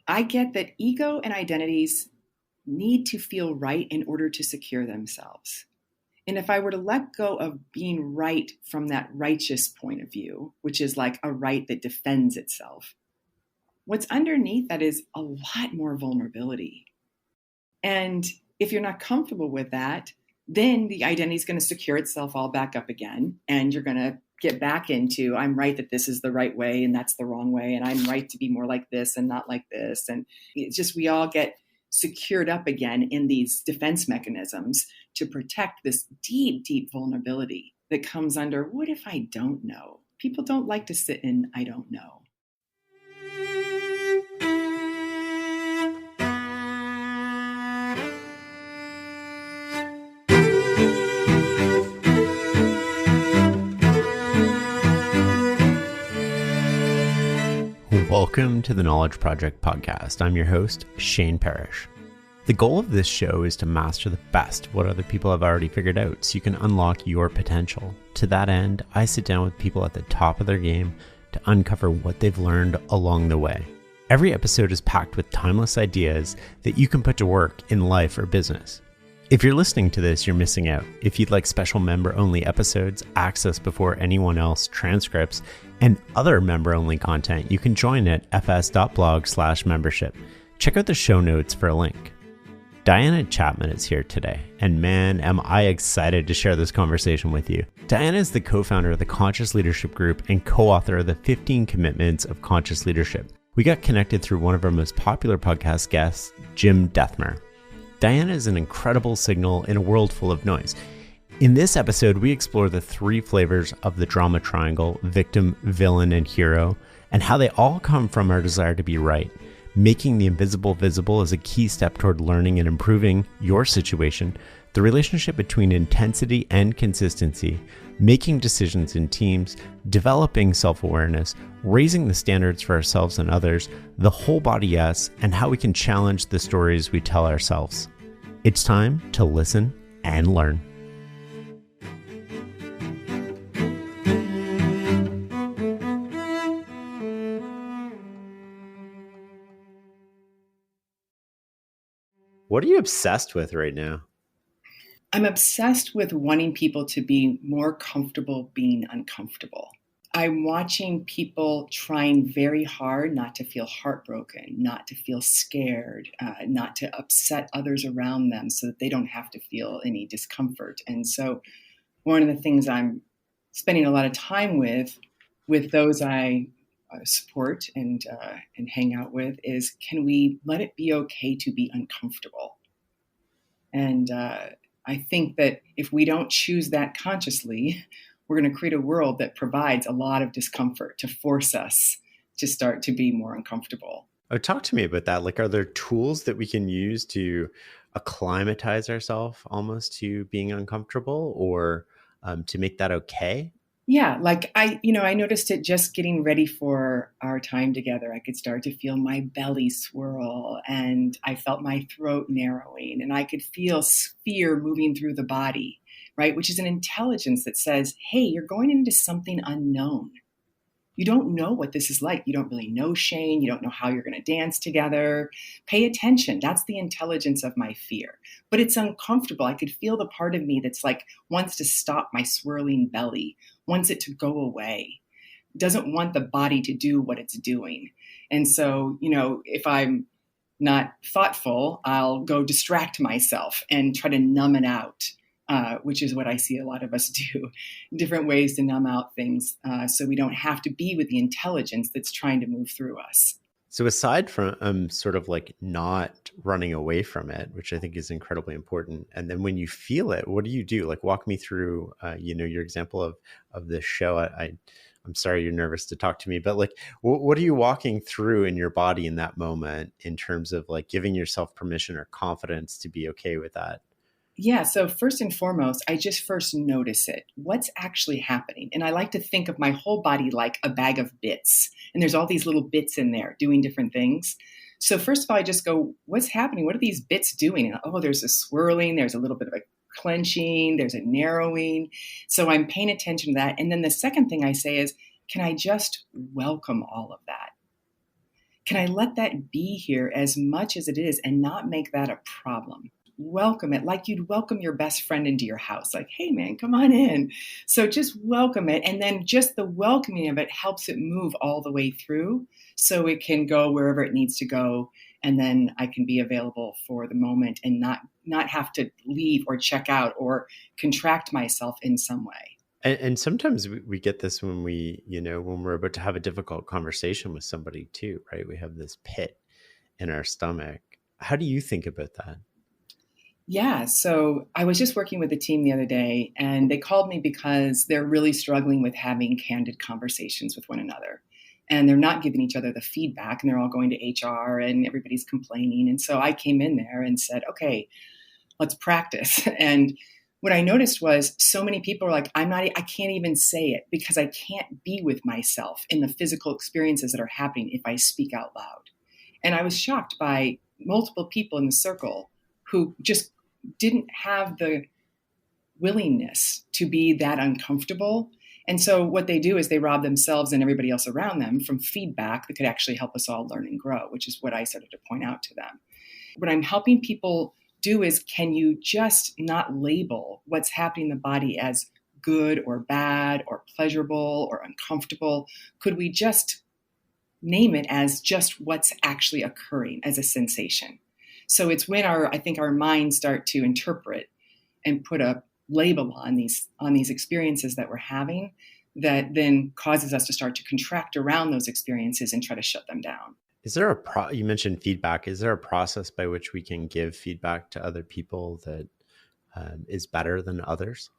I get that ego and identities need to feel right in order to secure themselves. And if I were to let go of being right from that righteous point of view, which is like a right that defends itself, what's underneath that is a lot more vulnerability. And if you're not comfortable with that, then the identity is going to secure itself all back up again. And you're going to get back into, I'm right that this is the right way and that's the wrong way. And I'm right to be more like this and not like this. And it's just, we all get secured up again in these defense mechanisms to protect this deep, deep vulnerability that comes under, what if I don't know? People don't like to sit in, I don't know. Welcome to the Knowledge Project podcast. I'm your host, Shane Parrish. The goal of this show is to master the best of what other people have already figured out so you can unlock your potential. To that end, I sit down with people at the top of their game to uncover what they've learned along the way. Every episode is packed with timeless ideas that you can put to work in life or business. If you're listening to this, you're missing out. If you'd like special member-only episodes, access before anyone else, transcripts, and other member-only content, you can join at fs.blog/membership. Check out the show notes for a link. Diana Chapman is here today, and man, am I excited to share this conversation with you. Diana is the co-founder of the Conscious Leadership Group and co-author of the 15 Commitments of Conscious Leadership. We got connected through one of our most popular podcast guests, Jim Dethmer. Diana is an incredible signal in a world full of noise. In this episode, we explore the three flavors of the drama triangle, victim, villain, and hero, and how they all come from our desire to be right. Making the invisible visible is a key step toward learning and improving your situation, the relationship between intensity and consistency, making decisions in teams, developing self-awareness, raising the standards for ourselves and others, the whole body yes, and how we can challenge the stories we tell ourselves. It's time to listen and learn. What are you obsessed with right now? I'm obsessed with wanting people to be more comfortable being uncomfortable. I'm watching people trying very hard not to feel heartbroken, not to feel scared, not to upset others around them so that they don't have to feel any discomfort. And so one of the things I'm spending a lot of time with those I support and hang out with is, can we let it be okay to be uncomfortable? And I think that if we don't choose that consciously, we're going to create a world that provides a lot of discomfort to force us to start to be more uncomfortable. Oh, talk to me about that. Like, are there tools that we can use to acclimatize ourselves almost to being uncomfortable, or to make that okay? Yeah, like I noticed it just getting ready for our time together. I could start to feel my belly swirl and I felt my throat narrowing and I could feel fear moving through the body, right? Which is an intelligence that says, hey, you're going into something unknown. You don't know what this is like. You don't really know Shane. You don't know how you're going to dance together. Pay attention. That's the intelligence of my fear. But it's uncomfortable. I could feel the part of me that's like wants to stop my swirling belly, wants it to go away, doesn't want the body to do what it's doing. And so, if I'm not thoughtful, I'll go distract myself and try to numb it out. Which is what I see a lot of us do, different ways to numb out things so we don't have to be with the intelligence that's trying to move through us. So aside from sort of like not running away from it, which I think is incredibly important, and then when you feel it, what do you do? Like, walk me through, your example of this show. I'm sorry you're nervous to talk to me, but like, what are you walking through in your body in that moment in terms of like giving yourself permission or confidence to be okay with that? Yeah. So first and foremost, I just first notice it. What's actually happening? And I like to think of my whole body like a bag of bits. And there's all these little bits in there doing different things. So first of all, I just go, what's happening? What are these bits doing? And, there's a swirling. There's a little bit of a clenching. There's a narrowing. So I'm paying attention to that. And then the second thing I say is, can I just welcome all of that? can I let that be here as much as it is and not make that a problem? Welcome it like you'd welcome your best friend into your house. Like, hey, man, come on in. So just welcome it. And then just the welcoming of it helps it move all the way through so it can go wherever it needs to go. And then I can be available for the moment and not have to leave or check out or contract myself in some way. And sometimes we get this when when we're about to have a difficult conversation with somebody too, right? We have this pit in our stomach. How do you think about that? Yeah, so I was just working with a team the other day, and they called me because they're really struggling with having candid conversations with one another. And they're not giving each other the feedback, and they're all going to HR, and everybody's complaining. And so I came in there and said, okay, let's practice. And what I noticed was so many people are like, I can't even say it because I can't be with myself in the physical experiences that are happening if I speak out loud. And I was shocked by multiple people in the circle who just didn't have the willingness to be that uncomfortable. And so what they do is they rob themselves and everybody else around them from feedback that could actually help us all learn and grow, which is what I started to point out to them. What I'm helping people do is, can you just not label what's happening in the body as good or bad or pleasurable or uncomfortable? Could we just name it as just what's actually occurring as a sensation? So it's when I think our minds start to interpret and put a label on these experiences that we're having that then causes us to start to contract around those experiences and try to shut them down. Is there you mentioned feedback. Is there a process by which we can give feedback to other people that is better than others?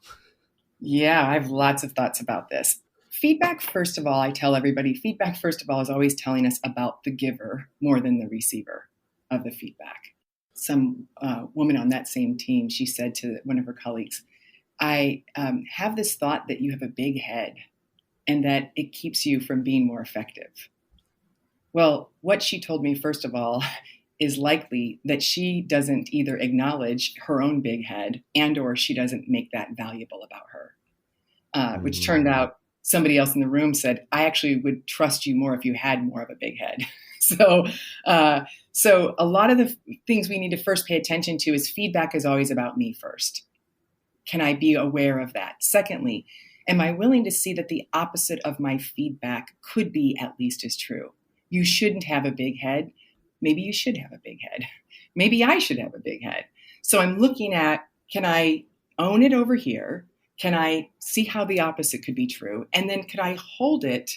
Yeah, I have lots of thoughts about this. Feedback, first of all, I tell everybody, feedback, first of all, is always telling us about the giver more than the receiver of the feedback. Some woman on that same team, she said to one of her colleagues, I have this thought that you have a big head and that it keeps you from being more effective. Well, what she told me, first of all, is likely that she doesn't either acknowledge her own big head and or she doesn't make that valuable about her, which turned out somebody else in the room said, I actually would trust you more if you had more of a big head. So a lot of the things we need to first pay attention to is feedback is always about me first. Can I be aware of that? Secondly, am I willing to see that the opposite of my feedback could be at least as true? You shouldn't have a big head. Maybe you should have a big head. Maybe I should have a big head. So I'm looking at, can I own it over here? Can I see how the opposite could be true? And then could I hold it,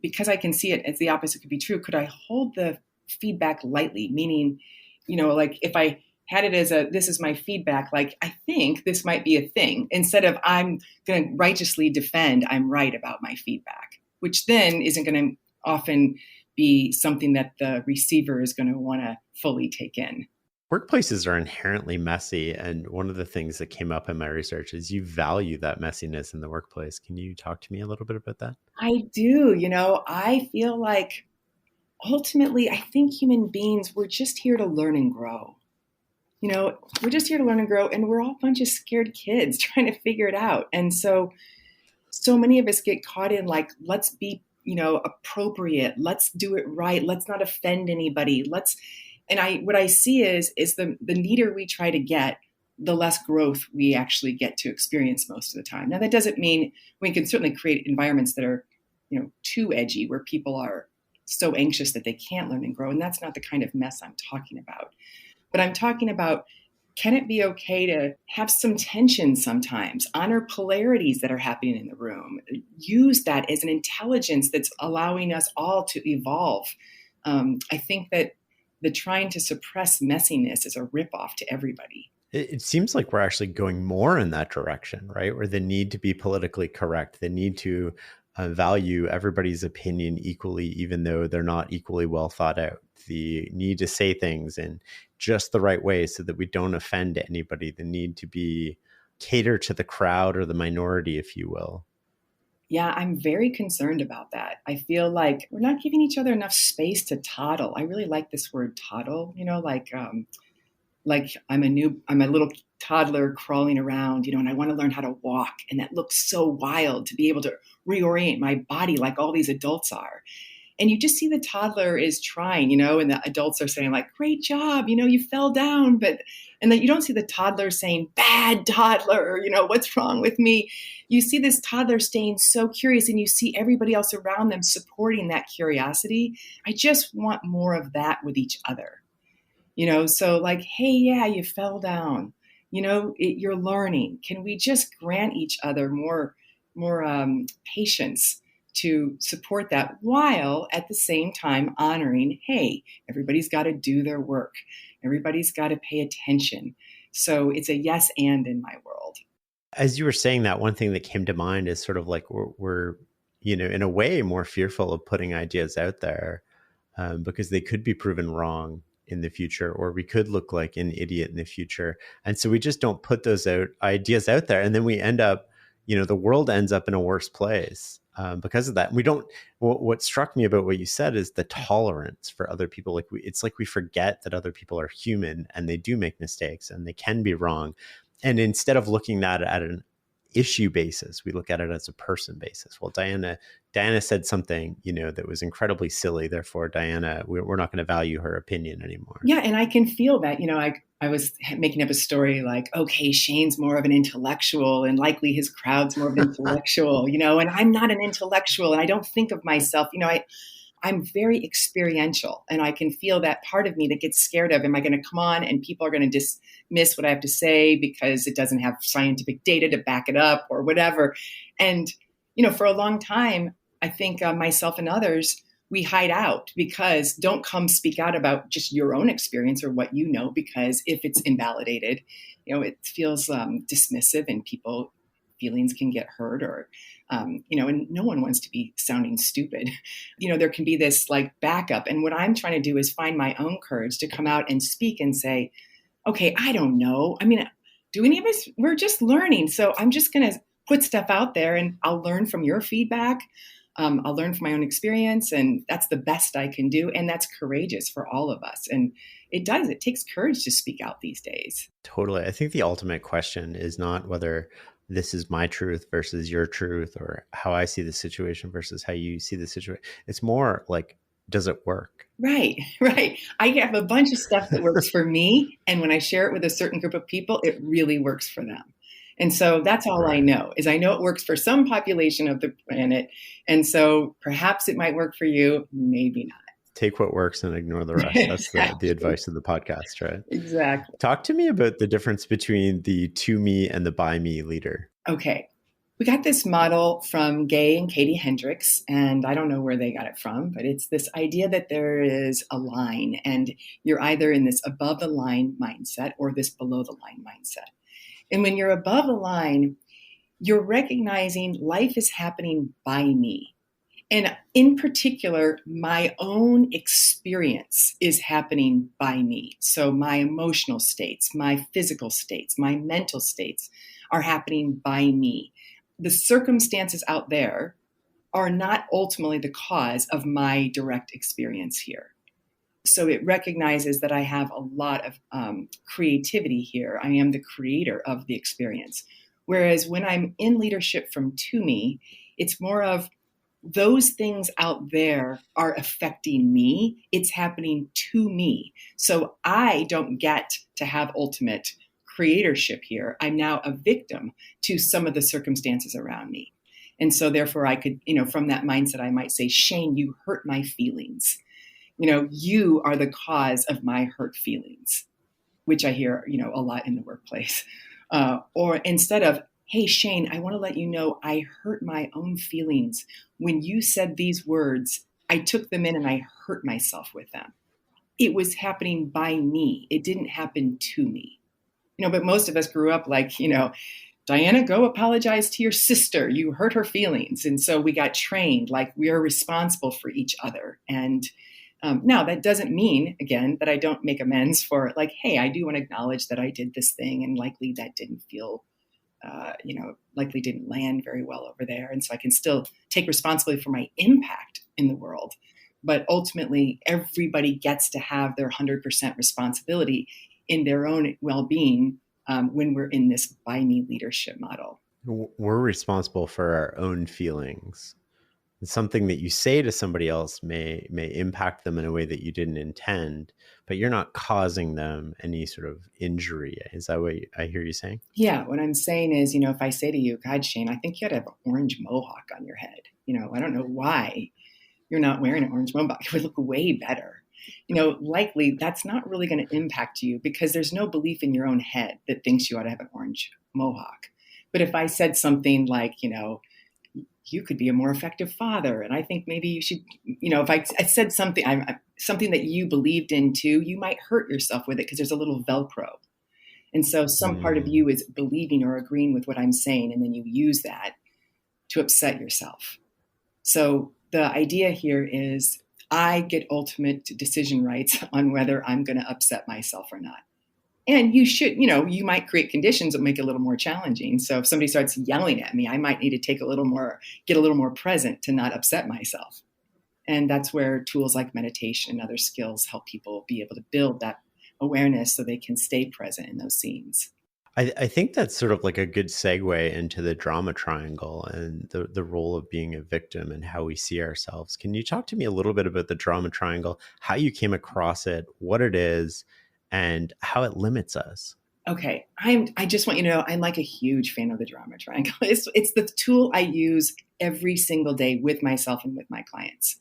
because I can see it as the opposite could be true, could I hold the feedback lightly? Meaning, like if I had it as this is my feedback, like I think this might be a thing, instead of I'm going to righteously defend I'm right about my feedback, which then isn't going to often be something that the receiver is going to want to fully take in. Workplaces are inherently messy. And one of the things that came up in my research is you value that messiness in the workplace. Can you talk to me a little bit about that? I do. I feel like ultimately, I think human beings, we're just here to learn and grow. We're just here to learn and grow, and we're all a bunch of scared kids trying to figure it out. And so many of us get caught in like, let's be, appropriate. Let's do it right. Let's not offend anybody. What I see is the neater we try to get, the less growth we actually get to experience most of the time. Now, that doesn't mean we can certainly create environments that are, too edgy, where people are so anxious that they can't learn and grow. And that's not the kind of mess I'm talking about. But I'm talking about, can it be okay to have some tension sometimes, honor polarities that are happening in the room, use that as an intelligence that's allowing us all to evolve? I think that the trying to suppress messiness is a ripoff to everybody. It seems like we're actually going more in that direction, right? Where the need to be politically correct, the need to value everybody's opinion equally, even though they're not equally well thought out, the need to say things in just the right way so that we don't offend anybody, the need to be cater to the crowd or the minority, if you will. Yeah, I'm very concerned about that. I feel like we're not giving each other enough space to toddle. I really like this word toddle, like I'm a little toddler crawling around, and I want to learn how to walk. And that looks so wild to be able to reorient my body like all these adults are. And you just see the toddler is trying, and the adults are saying like, great job, you fell down, and then you don't see the toddler saying, bad toddler, what's wrong with me? You see this toddler staying so curious, and you see everybody else around them supporting that curiosity. I just want more of that with each other, so like, hey, yeah, you fell down, you're learning. Can we just grant each other more patience to support that, while at the same time honoring, hey, everybody's got to do their work. Everybody's got to pay attention. So it's a yes and in my world. As you were saying that, one thing that came to mind is sort of like we're in a way more fearful of putting ideas out there because they could be proven wrong in the future, or we could look like an idiot in the future. And so we just don't put those ideas out there. And then we end up, the world ends up in a worse place because of that. And we don't, what struck me about what you said is the tolerance for other people. It's like we forget that other people are human and they do make mistakes and they can be wrong. And instead of looking at it at an issue basis, we look at it as a person basis. Well, Diana said something, that was incredibly silly. Therefore, Diana, we're not going to value her opinion anymore. Yeah. And I can feel that, I was making up a story like, okay, Shane's more of an intellectual and likely his crowd's more of an intellectual, and I'm not an intellectual and I don't think of myself, I'm very experiential, and I can feel that part of me that gets scared of, am I going to come on and people are going to dismiss what I have to say because it doesn't have scientific data to back it up or whatever. And, for a long time, I think myself and others, we hide out because don't come speak out about just your own experience or what you know, because if it's invalidated, it feels dismissive and people feelings can get hurt or, and no one wants to be sounding stupid. There can be this like backup. And what I'm trying to do is find my own courage to come out and speak and say, okay, I don't know. I mean, do any of us, we're just learning. So I'm just going to put stuff out there and I'll learn from your feedback. I'll learn from my own experience, and that's the best I can do. And that's courageous for all of us. And it takes courage to speak out these days. Totally. I think the ultimate question is not whether this is my truth versus your truth, or how I see the situation versus how you see the situation. It's more like, does it work? Right. I have a bunch of stuff that works for me. And when I share it with a certain group of people, it really works for them. And so that's all I know it works for some population of the planet. And so perhaps it might work for you, maybe not. Take what works and ignore the rest. That's the advice of the podcast, right? Exactly. Talk to me about the difference between the to me and the by me leader. Okay. We got this model from Gay and Katie Hendricks, and I don't know where they got it from, but it's this idea that there is a line and you're either in this above the line mindset or this below the line mindset. And when you're above the line, you're recognizing life is happening by me. And in particular, my own experience is happening by me. So my emotional states, my physical states, my mental states are happening by me. The circumstances out there are not ultimately the cause of my direct experience here. So it recognizes that I have a lot of creativity here. I am the creator of the experience. Whereas when I'm in leadership from to me, it's more of those things out there are affecting me. It's happening to me. So I don't get to have ultimate creatorship here. I'm now a victim to some of the circumstances around me. And so therefore I could, from that mindset, I might say, Shane, you hurt my feelings. You are the cause of my hurt feelings, which I hear, a lot in the workplace. Or instead of, hey, Shane, I want to let you know I hurt my own feelings. When you said these words, I took them in and I hurt myself with them. It was happening by me. It didn't happen to me. But most of us grew up like, Diana, go apologize to your sister. You hurt her feelings. And so we got trained like we are responsible for each other. And now that doesn't mean, again, that I don't make amends for like, hey, I do want to acknowledge that I did this thing and likely that didn't feel, likely didn't land very well over there. And so I can still take responsibility for my impact in the world. But ultimately, everybody gets to have their 100% responsibility in their own well-being when we're in this by me leadership model. We're responsible for our own feelings. something that you say to somebody else may impact them in a way that you didn't intend, but you're not causing them any sort of injury. Is that what I hear you saying? Yeah, what I'm saying is, if I say to you, God, Shane, I think you ought to have an orange mohawk on your head. I don't know why you're not wearing an orange mohawk. It would look way better. Likely that's not really going to impact you because there's no belief in your own head that thinks you ought to have an orange mohawk. But if I said something like, you could be a more effective father, and I think maybe you should, if I said something, something that you believed in too, you might hurt yourself with it because there's a little Velcro. And so some part of you is believing or agreeing with what I'm saying, and then you use that to upset yourself. So the idea here is I get ultimate decision rights on whether I'm going to upset myself or not. And you should, you might create conditions that make it a little more challenging. So if somebody starts yelling at me, I might need to get a little more present to not upset myself. And that's where tools like meditation and other skills help people be able to build that awareness so they can stay present in those scenes. I think that's sort of like a good segue into the drama triangle and the role of being a victim and how we see ourselves. Can you talk to me a little bit about the drama triangle, how you came across it, what it is, and how it limits us? Okay. I just want you to know, I'm like a huge fan of the drama triangle. It's the tool I use every single day with myself and with my clients.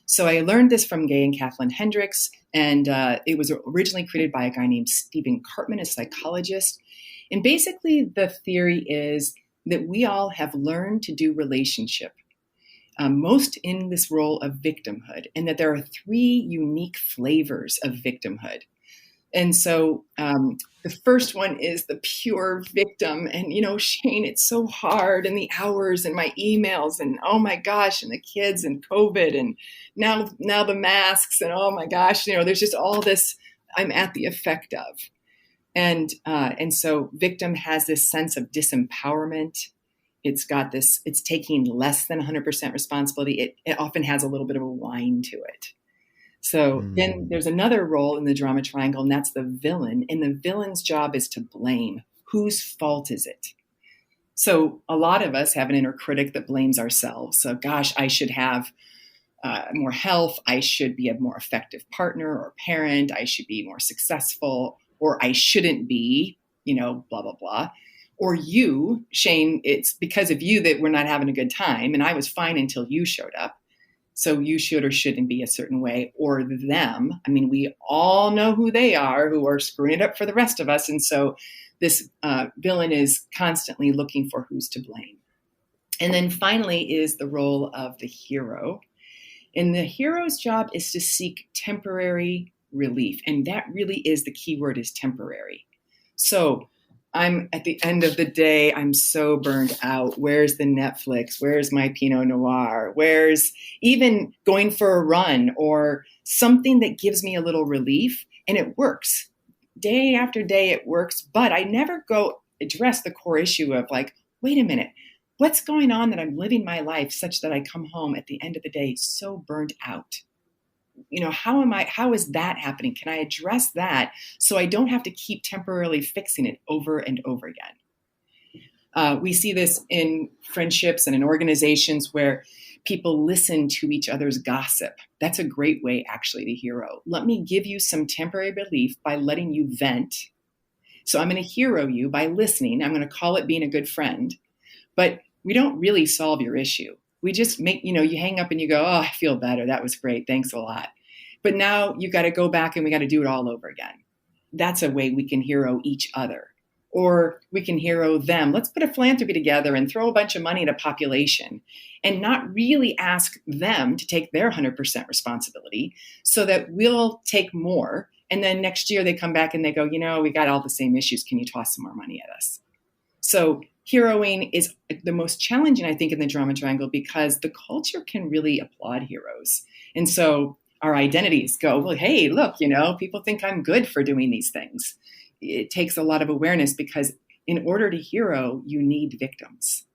So I learned this from Gay and Kathleen Hendricks, and it was originally created by a guy named Stephen Cartman, a psychologist. And basically the theory is that we all have learned to do relationship, most in this role of victimhood, and that there are 3 unique flavors of victimhood. And so the first one is the pure victim. And, Shane, it's so hard, and the hours and my emails and, oh my gosh, and the kids and COVID and now the masks and, oh my gosh, there's just all this I'm at the effect of. And so victim has this sense of disempowerment. It's taking less than 100% responsibility. It often has a little bit of a whine to it. So then there's another role in the drama triangle, and that's the villain. And the villain's job is to blame. Whose fault is it? So a lot of us have an inner critic that blames ourselves. So, gosh, I should have more health. I should be a more effective partner or parent. I should be more successful, or I shouldn't be, blah, blah, blah. Or you, Shane, it's because of you that we're not having a good time. And I was fine until you showed up. So you should or shouldn't be a certain way, or them. I mean, we all know who they are, who are screwing it up for the rest of us. And so this villain is constantly looking for who's to blame. And then finally is the role of the hero. And the hero's job is to seek temporary relief. And that really is the key word, is temporary. So I'm at the end of the day, I'm so burned out. Where's the Netflix? Where's my Pinot Noir? Where's even going for a run or something that gives me a little relief? And it works. Day after day, it works. But I never go address the core issue of like, wait a minute, what's going on that I'm living my life such that I come home at the end of the day so burned out? How is that happening? Can I address that so I don't have to keep temporarily fixing it over and over again? We see this in friendships and in organizations where people listen to each other's gossip. That's a great way, actually, to hero. Let me give you some temporary relief by letting you vent. So I'm going to hero you by listening. I'm going to call it being a good friend. But we don't really solve your issue. We just make, you hang up and you go, oh, I feel better. That was great. Thanks a lot. But now you got to go back and we got to do it all over again. That's a way we can hero each other. Or we can hero them. Let's put a philanthropy together and throw a bunch of money at a population and not really ask them to take their 100% responsibility so that we'll take more. And then next year they come back and they go, we got all the same issues. Can you toss some more money at us? So heroing is the most challenging, I think, in the drama triangle because the culture can really applaud heroes. And so our identities go, well, hey, look, people think I'm good for doing these things. It takes a lot of awareness because in order to hero, you need victims.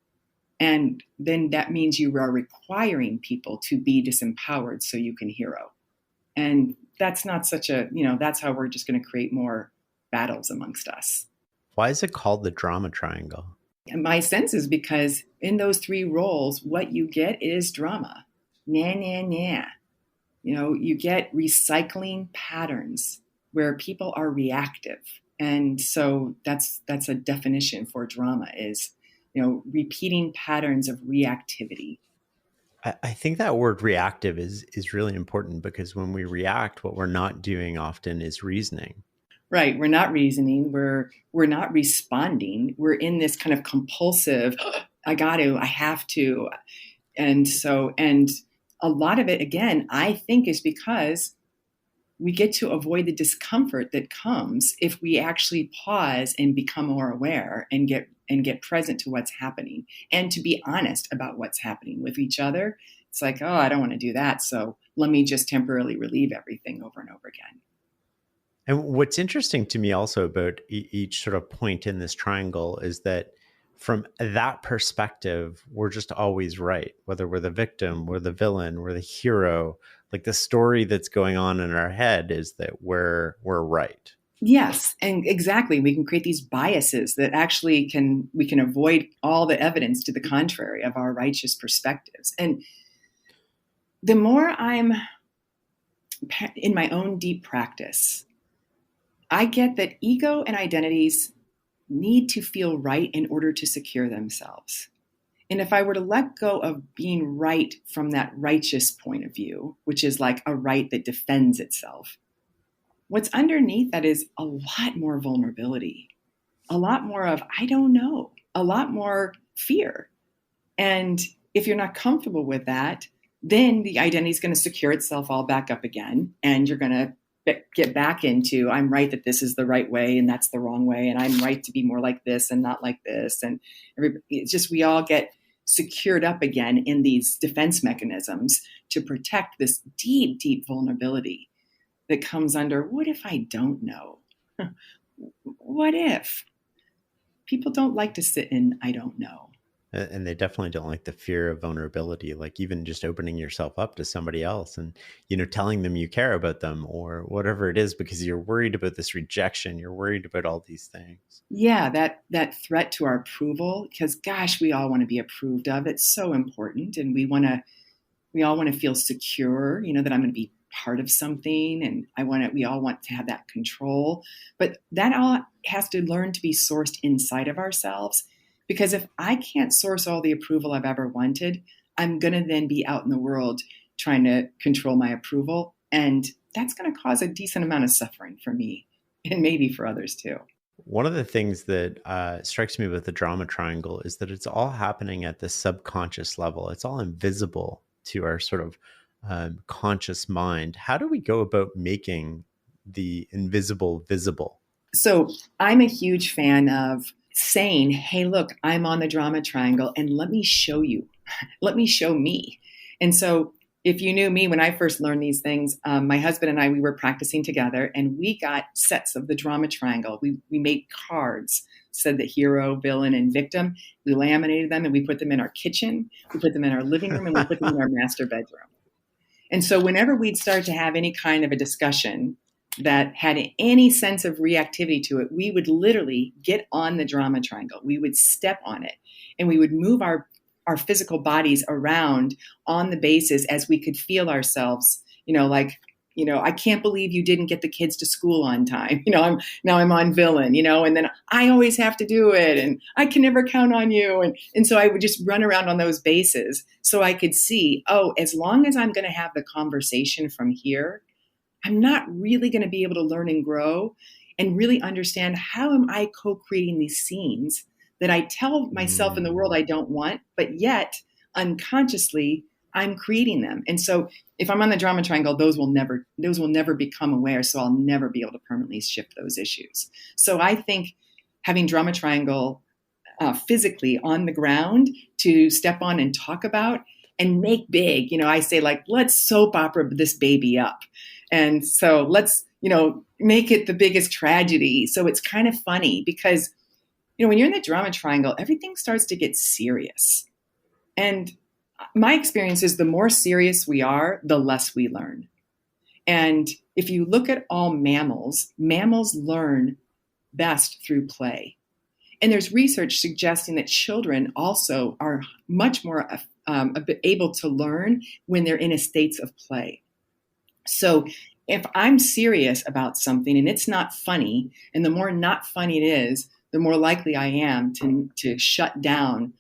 And then that means you are requiring people to be disempowered so you can hero. And that's not that's how we're just going to create more battles amongst us. Why is it called the drama triangle? And my sense is because in those 3 roles, what you get is drama. nah, nah, nah. You get recycling patterns where people are reactive. And so that's a definition for drama is, repeating patterns of reactivity. I think that word reactive is really important because when we react, what we're not doing often is reasoning. Right. We're not reasoning. We're not responding. We're in this kind of compulsive, I have to. And a lot of it, again, I think is because we get to avoid the discomfort that comes if we actually pause and become more aware and get present to what's happening and to be honest about what's happening with each other. It's like, oh, I don't want to do that. So let me just temporarily relieve everything over and over again. And what's interesting to me also about each sort of point in this triangle is that from that perspective, we're just always right, whether we're the victim, we're the villain, we're the hero. Like the story that's going on in our head is that we're right. Yes, and exactly. We can create these biases that actually we can avoid all the evidence to the contrary of our righteous perspectives. And the more I'm in my own deep practice, I get that ego and identities need to feel right in order to secure themselves. And if I were to let go of being right from that righteous point of view, which is like a right that defends itself, what's underneath that is a lot more vulnerability, a lot more of, I don't know, a lot more fear. And if you're not comfortable with that, then the identity is going to secure itself all back up again. And you're going to get back into, I'm right that this is the right way and that's the wrong way. And I'm right to be more like this and not like this. And it's just, we all get secured up again in these defense mechanisms to protect this deep, deep vulnerability that comes under, what if I don't know? What if? People don't like to sit in, I don't know. And they definitely don't like the fear of vulnerability, like even just opening yourself up to somebody else and, telling them you care about them or whatever it is, because you're worried about this rejection. You're worried about all these things. Yeah, that threat to our approval, because gosh, we all want to be approved of. It's so important. And we all want to feel secure, that I'm going to be part of something. And we all want to have that control. But that all has to learn to be sourced inside of ourselves. Because if I can't source all the approval I've ever wanted, I'm going to then be out in the world trying to control my approval. And that's going to cause a decent amount of suffering for me and maybe for others too. One of the things that strikes me with the drama triangle is that it's all happening at the subconscious level. It's all invisible to our sort of conscious mind. How do we go about making the invisible visible? So I'm a huge fan of saying, hey, look, I'm on the drama triangle and let me show you. Let me show me. And so if you knew me when I first learned these things, my husband and I, we were practicing together and we got sets of the drama triangle. We made cards, said the hero, villain, and victim. We laminated them and we put them in our kitchen. We put them in our living room and we put them in our master bedroom. And so whenever we'd start to have any kind of a discussion that had any sense of reactivity to it, we would literally get on the drama triangle. We would step on it and we would move our physical bodies around on the basis as we could feel ourselves, I can't believe you didn't get the kids to school on time. I'm on villain, and then I always have to do it and I can never count on you. And so I would just run around on those bases so I could see, as long as I'm going to have the conversation from here, I'm not really going to be able to learn and grow and really understand how am I co-creating these scenes that I tell myself in the world I don't want, but yet unconsciously I'm creating them. And so if I'm on the drama triangle, those will never become aware. So I'll never be able to permanently shift those issues. So I think having drama triangle physically on the ground to step on and talk about and make big, I say let's soap opera this baby up. And so let's, make it the biggest tragedy. So it's kind of funny because, when you're in the drama triangle, everything starts to get serious. And my experience is the more serious we are, the less we learn. And if you look at all mammals learn best through play. And there's research suggesting that children also are much more able to learn when they're in a states of play. So if I'm serious about something and it's not funny, and the more not funny it is, the more likely I am to shut down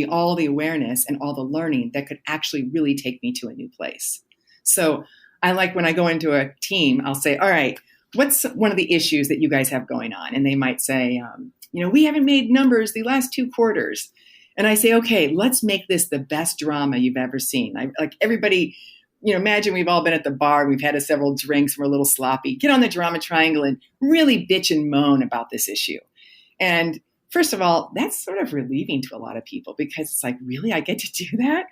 all the awareness and all the learning that could actually really take me to a new place. So I like when I go into a team, I'll say, all right, what's one of the issues that you guys have going on? And they might say, we haven't made numbers the last 2 quarters. And I say, okay, let's make this the best drama you've ever seen. Like everybody, imagine we've all been at the bar, we've had several drinks, and we're a little sloppy. Get on the drama triangle and really bitch and moan about this issue. And first of all, that's sort of relieving to a lot of people because it's like, really, I get to do that?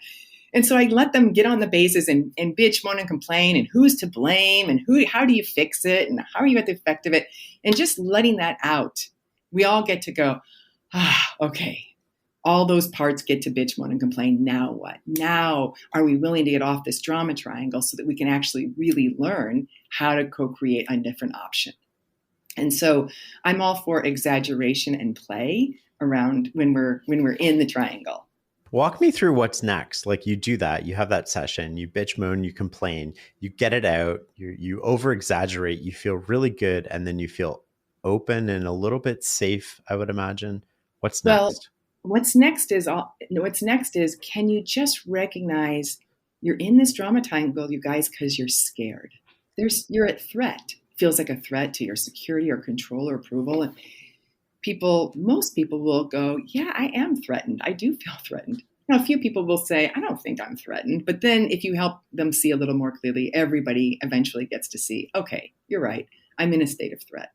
And so I let them get on the bases and bitch, moan, and complain, and who's to blame, and how do you fix it, and how are you at the effect of it? And just letting that out, we all get to go, okay. All those parts get to bitch, moan, and complain. Now what? Now are we willing to get off this drama triangle so that we can actually really learn how to co-create a different option? And so I'm all for exaggeration and play around when we're in the triangle. Walk me through what's next. Like you do that, you have that session, you bitch, moan, you complain, you get it out, you over exaggerate, you feel really good, and then you feel open and a little bit safe, I would imagine. What's next? What's next is, can you just recognize you're in this drama triangle, you guys, because you're scared. You're at threat. Feels like a threat to your security or control or approval. And most people will go, yeah, I am threatened. I do feel threatened. Now, a few people will say, I don't think I'm threatened. But then if you help them see a little more clearly, everybody eventually gets to see, okay, you're right. I'm in a state of threat.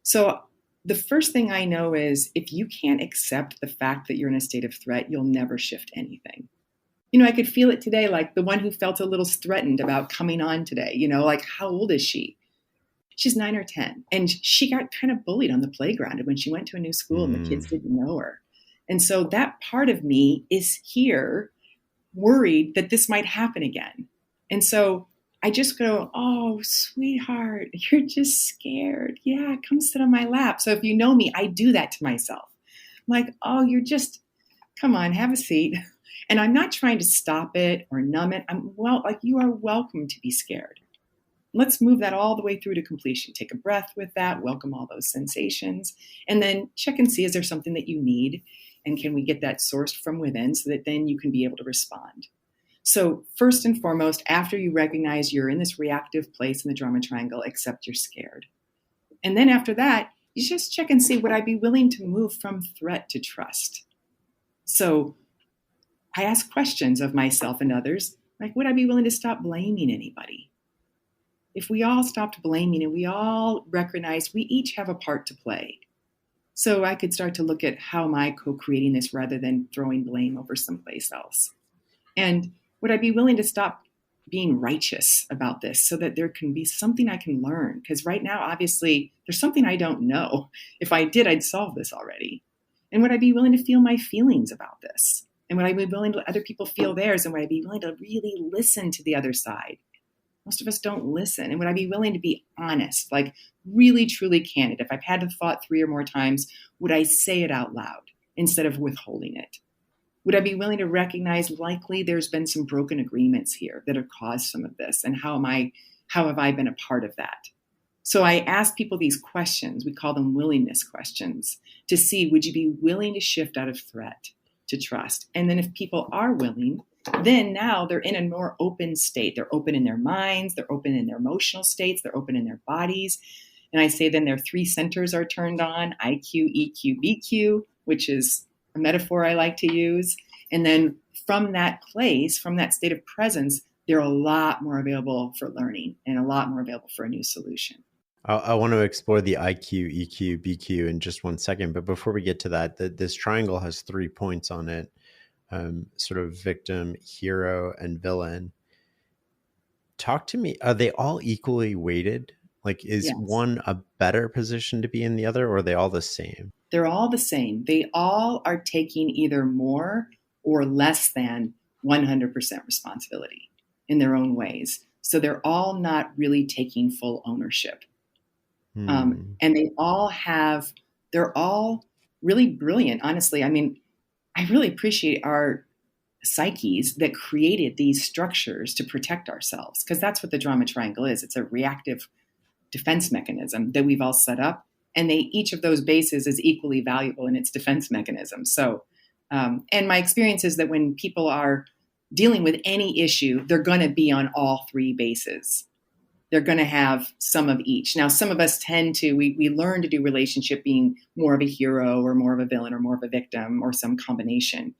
So the first thing I know is if you can't accept the fact that you're in a state of threat, you'll never shift anything. I could feel it today, like the one who felt a little threatened about coming on today, like how old is she? She's 9 or 10. And she got kind of bullied on the playground when she went to a new school and the kids didn't know her. And so that part of me is here worried that this might happen again. And so I just go, oh, sweetheart, you're just scared. Yeah, come sit on my lap. So if you know me, I do that to myself. I'm like, oh, come on, have a seat. And I'm not trying to stop it or numb it. You are welcome to be scared. Let's move that all the way through to completion. Take a breath with that, welcome all those sensations, and then check and see, is there something that you need? And can we get that sourced from within so that then you can be able to respond? So first and foremost, after you recognize you're in this reactive place in the drama triangle, accept you're scared. And then after that, you just check and see, would I be willing to move from threat to trust? So I ask questions of myself and others, like, would I be willing to stop blaming anybody? If we all stopped blaming and we all recognize we each have a part to play. So I could start to look at how am I co-creating this rather than throwing blame over someplace else. And would I be willing to stop being righteous about this so that there can be something I can learn? Because right now, obviously, there's something I don't know. If I did, I'd solve this already. And would I be willing to feel my feelings about this? And would I be willing to let other people feel theirs? And would I be willing to really listen to the other side? Most of us don't listen. And would I be willing to be honest, like really, truly candid? If I've had the thought 3 or more times, would I say it out loud instead of withholding it? Would I be willing to recognize likely there's been some broken agreements here that have caused some of this? And how have I been a part of that? So I ask people these questions, we call them willingness questions, to see, would you be willing to shift out of threat to trust? And then if people are willing, then now they're in a more open state. They're open in their minds, they're open in their emotional states, they're open in their bodies. And I say then their 3 centers are turned on, IQ, EQ, BQ, which is a metaphor I like to use. And then from that place, from that state of presence, they're a lot more available for learning and a lot more available for a new solution. I want to explore the IQ, EQ, BQ in just one second. But before we get to that, this triangle has 3 points on it, sort of victim, hero, and villain. Talk to me. Are they all equally weighted? Like, is Yes. one a better position to be in the other, or are they all the same? They're all the same. They all are taking either more or less than 100% responsibility in their own ways. So they're all not really taking full ownership. And they're all really brilliant. Honestly, I mean, I really appreciate our psyches that created these structures to protect ourselves. Because that's what the drama triangle is. It's a reactive defense mechanism that we've all set up. And each of those bases is equally valuable in its defense mechanism. So, and my experience is that when people are dealing with any issue, they're going to be on all three bases. They're going to have some of each. Now, some of us tend to, we learn to do relationship being more of a hero or more of a villain or more of a victim or some combination.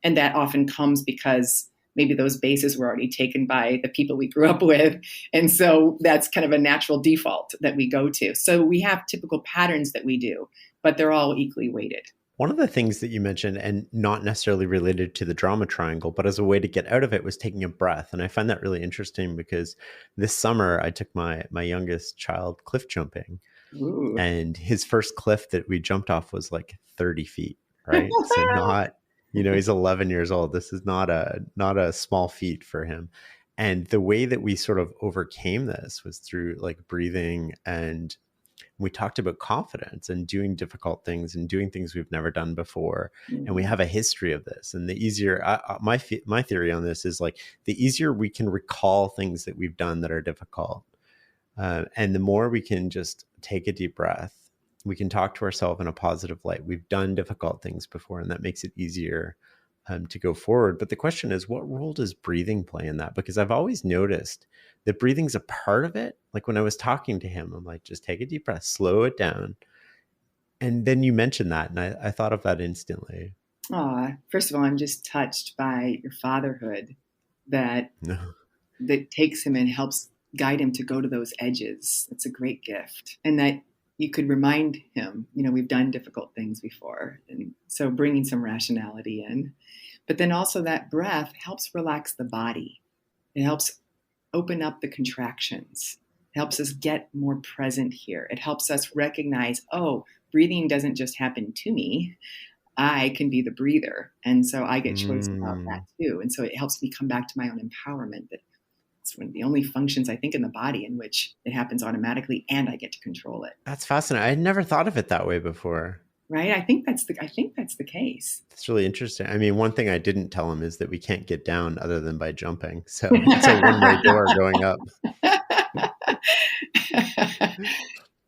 And that often comes because maybe those bases were already taken by the people we grew up with. And so that's kind of a natural default that we go to. So we have typical patterns that we do, but they're all equally weighted. One of the things that you mentioned, and not necessarily related to the drama triangle, but as a way to get out of it, was taking a breath. And I find that really interesting because this summer I took my youngest child cliff jumping. Ooh. And his first cliff that we jumped off was like 30 feet, right? So not, he's 11 years old. This is not a small feat for him. And the way that we sort of overcame this was through like breathing, and we talked about confidence and doing difficult things and doing things we've never done before. Mm-hmm. And we have a history of this. And the easier, my theory on this is like, the easier we can recall things that we've done that are difficult. And the more we can just take a deep breath, we can talk to ourselves in a positive light. We've done difficult things before, and that makes it easier to go forward. But the question is, what role does breathing play in that? Because I've always noticed that breathing's a part of it. Like when I was talking to him, I'm like, just take a deep breath, slow it down. And then you mentioned that, and I thought of that instantly. First of all, I'm just touched by your fatherhood that takes him and helps guide him to go to those edges. It's a great gift. And that you could remind him, we've done difficult things before. And so bringing some rationality in. But then also that breath helps relax the body. It helps open up the contractions. It helps us get more present here. It helps us recognize, breathing doesn't just happen to me. I can be the breather. And so I get choice about that too. And so it helps me come back to my own empowerment, that it's one of the only functions I think in the body in which it happens automatically and I get to control it. That's fascinating. I had never thought of it that way before. Right? I think that's the case. That's really interesting. I mean, one thing I didn't tell him is that we can't get down other than by jumping. So it's a one-way door going up.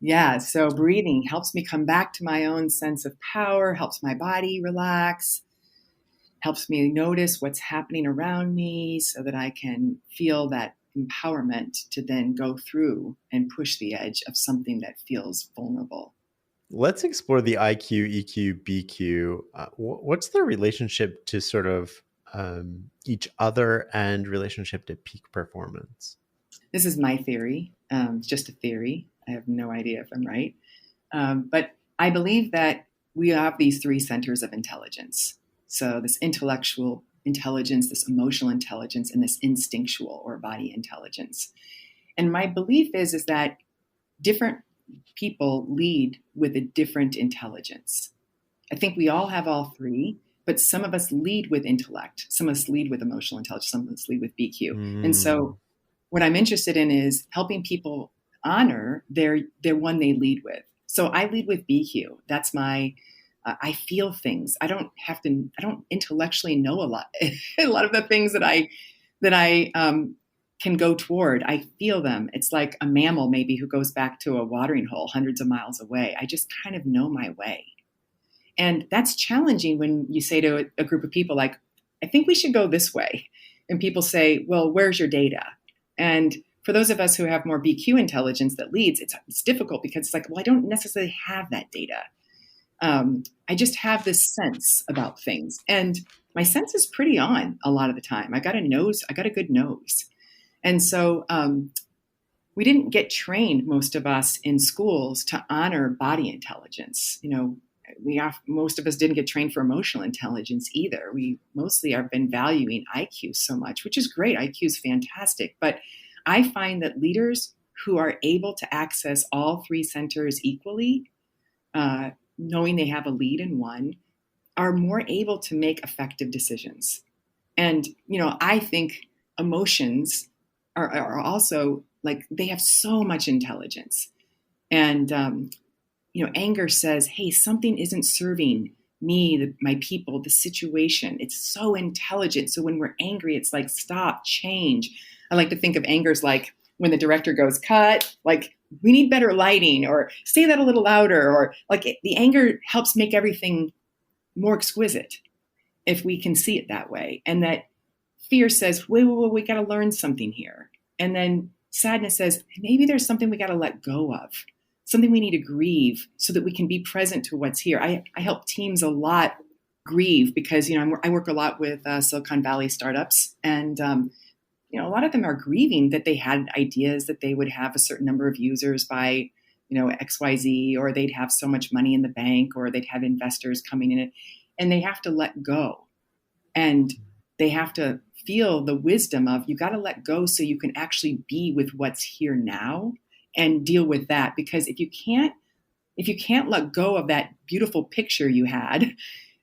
Yeah. So breathing helps me come back to my own sense of power, helps my body relax, helps me notice what's happening around me so that I can feel that empowerment to then go through and push the edge of something that feels vulnerable. Let's explore the IQ, EQ, BQ. What's the relationship to sort of each other and relationship to peak performance? This is my theory. It's just a theory. I have no idea if I'm right. But I believe that we have these three centers of intelligence. So this intellectual intelligence, this emotional intelligence, and this instinctual or body intelligence. And my belief is that different people lead with a different intelligence. I think we all have all three, but some of us lead with intellect, some of us lead with emotional intelligence, some of us lead with BQ. And so what I'm interested in is helping people honor their one they lead with. So I lead with BQ. That's my I feel things. I don't intellectually know a lot. A lot of the things that I can go toward, I feel them. It's like a mammal maybe who goes back to a watering hole hundreds of miles away. I just kind of know my way. And that's challenging when you say to a group of people, like, I think we should go this way. And people say, well, where's your data? And for those of us who have more BQ intelligence that leads, it's difficult because it's like, well, I don't necessarily have that data. I just have this sense about things, and my sense is pretty on a lot of the time. I got a good nose. And so, we didn't get trained, most of us in schools, to honor body intelligence. Most of us didn't get trained for emotional intelligence either. We mostly have been valuing IQ so much, which is great. IQ is fantastic. But I find that leaders who are able to access all three centers equally, knowing they have a lead in one, are more able to make effective decisions. And, I think emotions are also like, they have so much intelligence. And, anger says, hey, something isn't serving me, my people, the situation. It's so intelligent. So when we're angry, it's like, stop, change. I like to think of anger as like when the director goes, cut, like, we need better lighting, or say that a little louder, or like the anger helps make everything more exquisite if we can see it that way. And that fear says, wait, we got to learn something here. And then sadness says, maybe there's something we got to let go of, something we need to grieve so that we can be present to what's here. I help teams a lot grieve because, I work a lot with Silicon Valley startups, and a lot of them are grieving that they had ideas that they would have a certain number of users by, XYZ, or they'd have so much money in the bank, or they'd have investors coming in it, and they have to let go. And they have to feel the wisdom of, you got to let go so you can actually be with what's here now and deal with that. Because if you can't let go of that beautiful picture you had,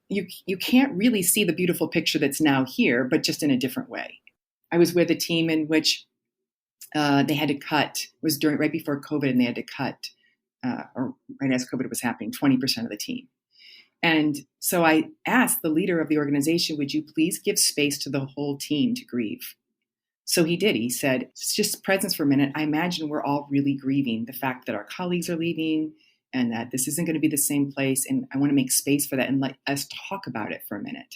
you can't really see the beautiful picture that's now here, but just in a different way. I was with a team in which they had to cut. It was right before COVID, and they had to cut, or right as COVID was happening, 20% of the team. And so I asked the leader of the organization, would you please give space to the whole team to grieve? So he did. He said, just presence for a minute. I imagine we're all really grieving the fact that our colleagues are leaving and that this isn't going to be the same place. And I want to make space for that and let us talk about it for a minute.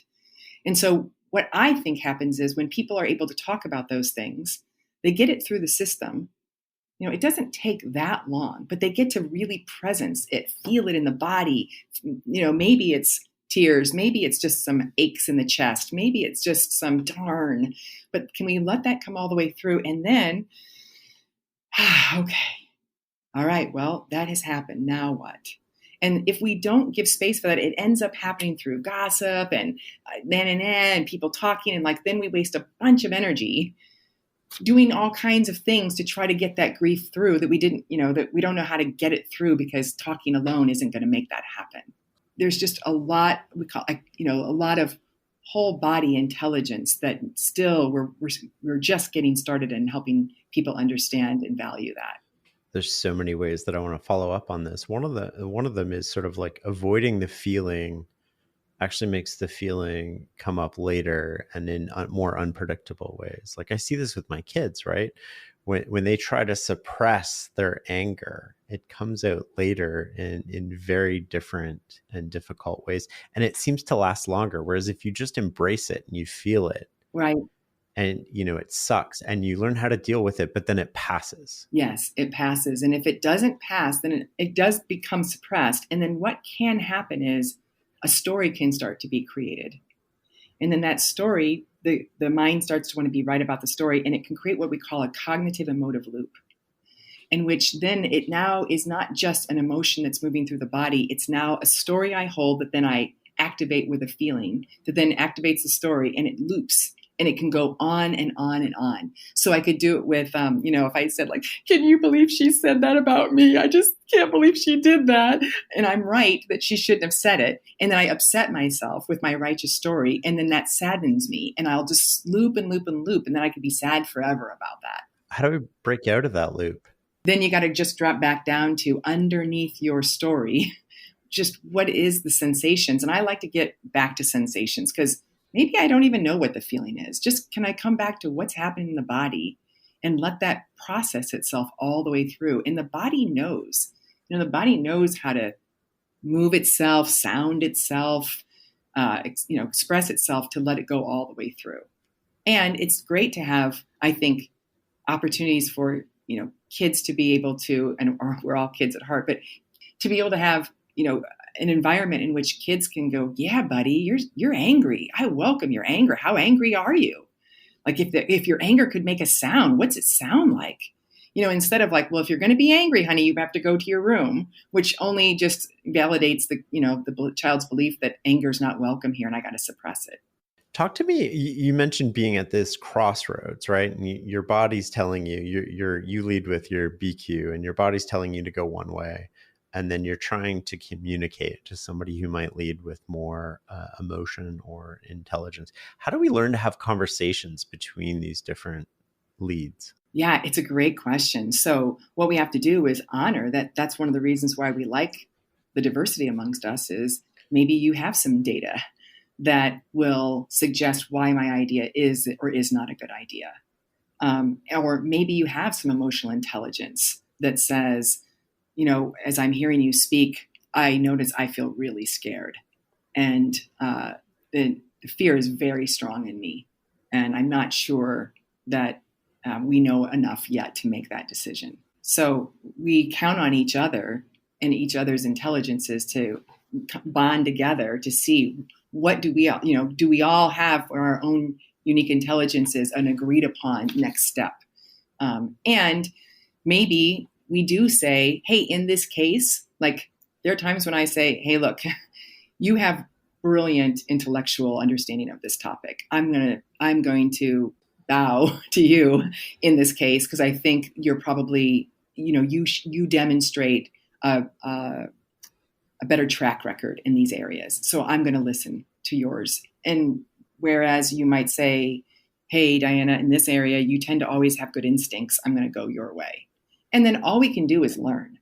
And so what I think happens is when people are able to talk about those things, they get it through the system. It doesn't take that long, but they get to really presence it, feel it in the body. Maybe it's tears, maybe it's just some aches in the chest, maybe it's just some darn, but can we let that come all the way through? And then, okay, all right, well, that has happened. Now what? And if we don't give space for that, it ends up happening through gossip and people talking. And then we waste a bunch of energy doing all kinds of things to try to get that grief through that we didn't, that we don't know how to get it through because talking alone isn't going to make that happen. There's just a lot, a lot of whole body intelligence that still we're just getting started in helping people understand and value that. There's so many ways that I want to follow up on this. One of them is sort of like avoiding the feeling actually makes the feeling come up later and in more unpredictable ways. Like I see this with my kids, right? When they try to suppress their anger, it comes out later in very different and difficult ways. And it seems to last longer. Whereas if you just embrace it and you feel it, right, and it sucks and you learn how to deal with it, but then it passes. Yes, it passes. And if it doesn't pass, then it does become suppressed. And then what can happen is a story can start to be created. And then that story, the mind starts to want to be right about the story, and it can create what we call a cognitive emotive loop, in which then it now is not just an emotion that's moving through the body. It's now a story I hold that then I activate with a feeling that then activates the story, and it loops. And it can go on and on and on. So I could do it with, if I said can you believe she said that about me? I just can't believe she did that. And I'm right that she shouldn't have said it. And then I upset myself with my righteous story. And then that saddens me. And I'll just loop and loop and loop. And then I could be sad forever about that. How do we break out of that loop? Then you got to just drop back down to underneath your story. Just what is the sensations? And I like to get back to sensations because maybe I don't even know what the feeling is. Just can I come back to what's happening in the body and let that process itself all the way through? And the body knows. The body knows how to move itself, sound itself, express itself to let it go all the way through. And it's great to have, I think, opportunities for, kids to be able to, and we're all kids at heart, but to be able to have, an environment in which kids can go, yeah, buddy, you're angry. I welcome your anger. How angry are you? Like if your anger could make a sound, what's it sound like? Instead of well, if you're going to be angry, honey, you have to go to your room, which only just validates the child's belief that anger is not welcome here and I got to suppress it. Talk to me. You mentioned being at this crossroads, right? And your body's telling you, you lead with your BQ and your body's telling you to go one way. And then you're trying to communicate to somebody who might lead with more emotion or intelligence. How do we learn to have conversations between these different leads? Yeah, it's a great question. So what we have to do is honor that. That's one of the reasons why we like the diversity amongst us is maybe you have some data that will suggest why my idea is or is not a good idea. Or maybe you have some emotional intelligence that says, as I'm hearing you speak, I notice I feel really scared. And the fear is very strong in me. And I'm not sure that we know enough yet to make that decision. So we count on each other and each other's intelligences to bond together to see what do we all have our own unique intelligences, an agreed upon next step. And maybe we do say, hey, in this case, like there are times when I say, hey, look, you have brilliant intellectual understanding of this topic. I'm going to bow to you in this case because I think you're probably, you demonstrate a better track record in these areas. So I'm going to listen to yours. And whereas you might say, hey, Diana, in this area, you tend to always have good instincts. I'm going to go your way. And then all we can do is learn,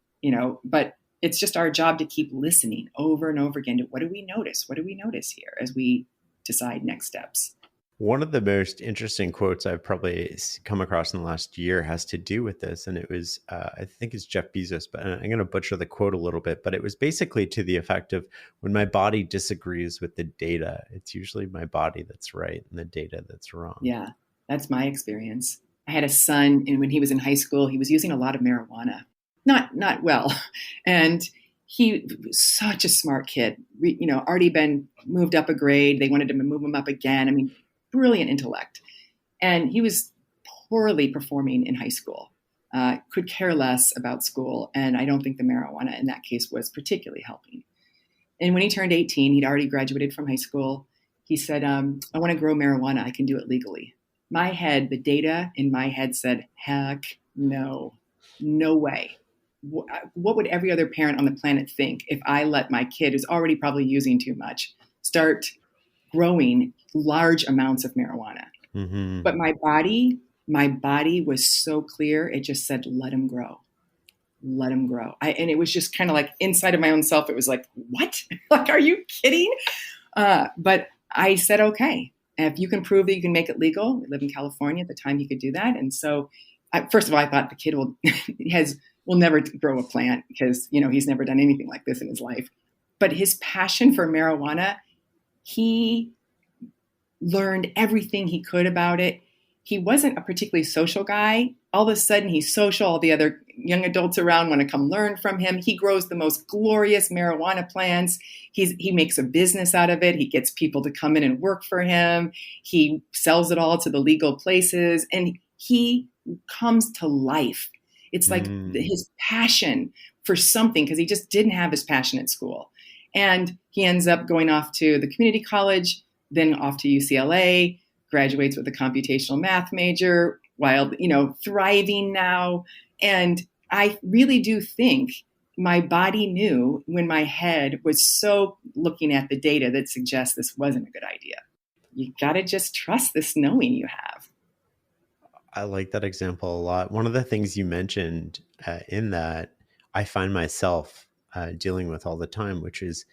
but it's just our job to keep listening over and over again to what do we notice? What do we notice here as we decide next steps? One of the most interesting quotes I've probably come across in the last year has to do with this. And it was, I think it's Jeff Bezos, but I'm going to butcher the quote a little bit, but it was basically to the effect of when my body disagrees with the data, it's usually my body that's right and the data that's wrong. Yeah, that's my experience. I had a son, and when he was in high school, he was using a lot of marijuana. Not well. And he was such a smart kid, already been moved up a grade. They wanted to move him up again. I mean, brilliant intellect. And he was poorly performing in high school, could care less about school. And I don't think the marijuana in that case was particularly helping. And when he turned 18, he'd already graduated from high school. He said, I want to grow marijuana. I can do it legally. The data in my head said, heck no way. What would every other parent on the planet think if I let my kid, who's already probably using too much, start growing large amounts of marijuana? Mm-hmm. But my body was so clear. It just said, let him grow. And it was just kind of like inside of my own self. It was like, what? Like, are you kidding? But I said, okay, if you can prove that you can make it legal. We live in California at the time he could do that. And so first of all, I thought the kid will never grow a plant because, he's never done anything like this in his life. But his passion for marijuana, he learned everything he could about it. He wasn't a particularly social guy. All of a sudden, he's social. All the other young adults around want to come learn from him. He grows the most glorious marijuana plants. He makes a business out of it. He gets people to come in and work for him. He sells it all to the legal places. And he comes to life. It's like his passion for something, because he just didn't have his passion at school. And he ends up going off to the community college, then off to UCLA, graduates with a computational math major, while, thriving now. And I really do think my body knew when my head was so looking at the data that suggests this wasn't a good idea. You got to just trust this knowing you have. I like that example a lot. One of the things you mentioned in that I find myself dealing with all the time, which is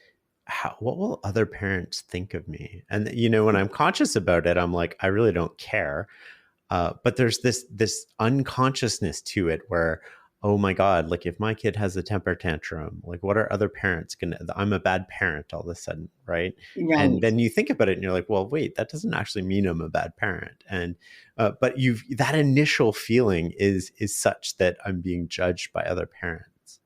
what will other parents think of me? And, when I'm conscious about it, I'm like, I really don't care. But there's this unconsciousness to it where, oh my God, like if my kid has a temper tantrum, like what are other parents I'm a bad parent all of a sudden, right? And then you think about it and you're like, well, wait, that doesn't actually mean I'm a bad parent. And, but that initial feeling is such that I'm being judged by other parents.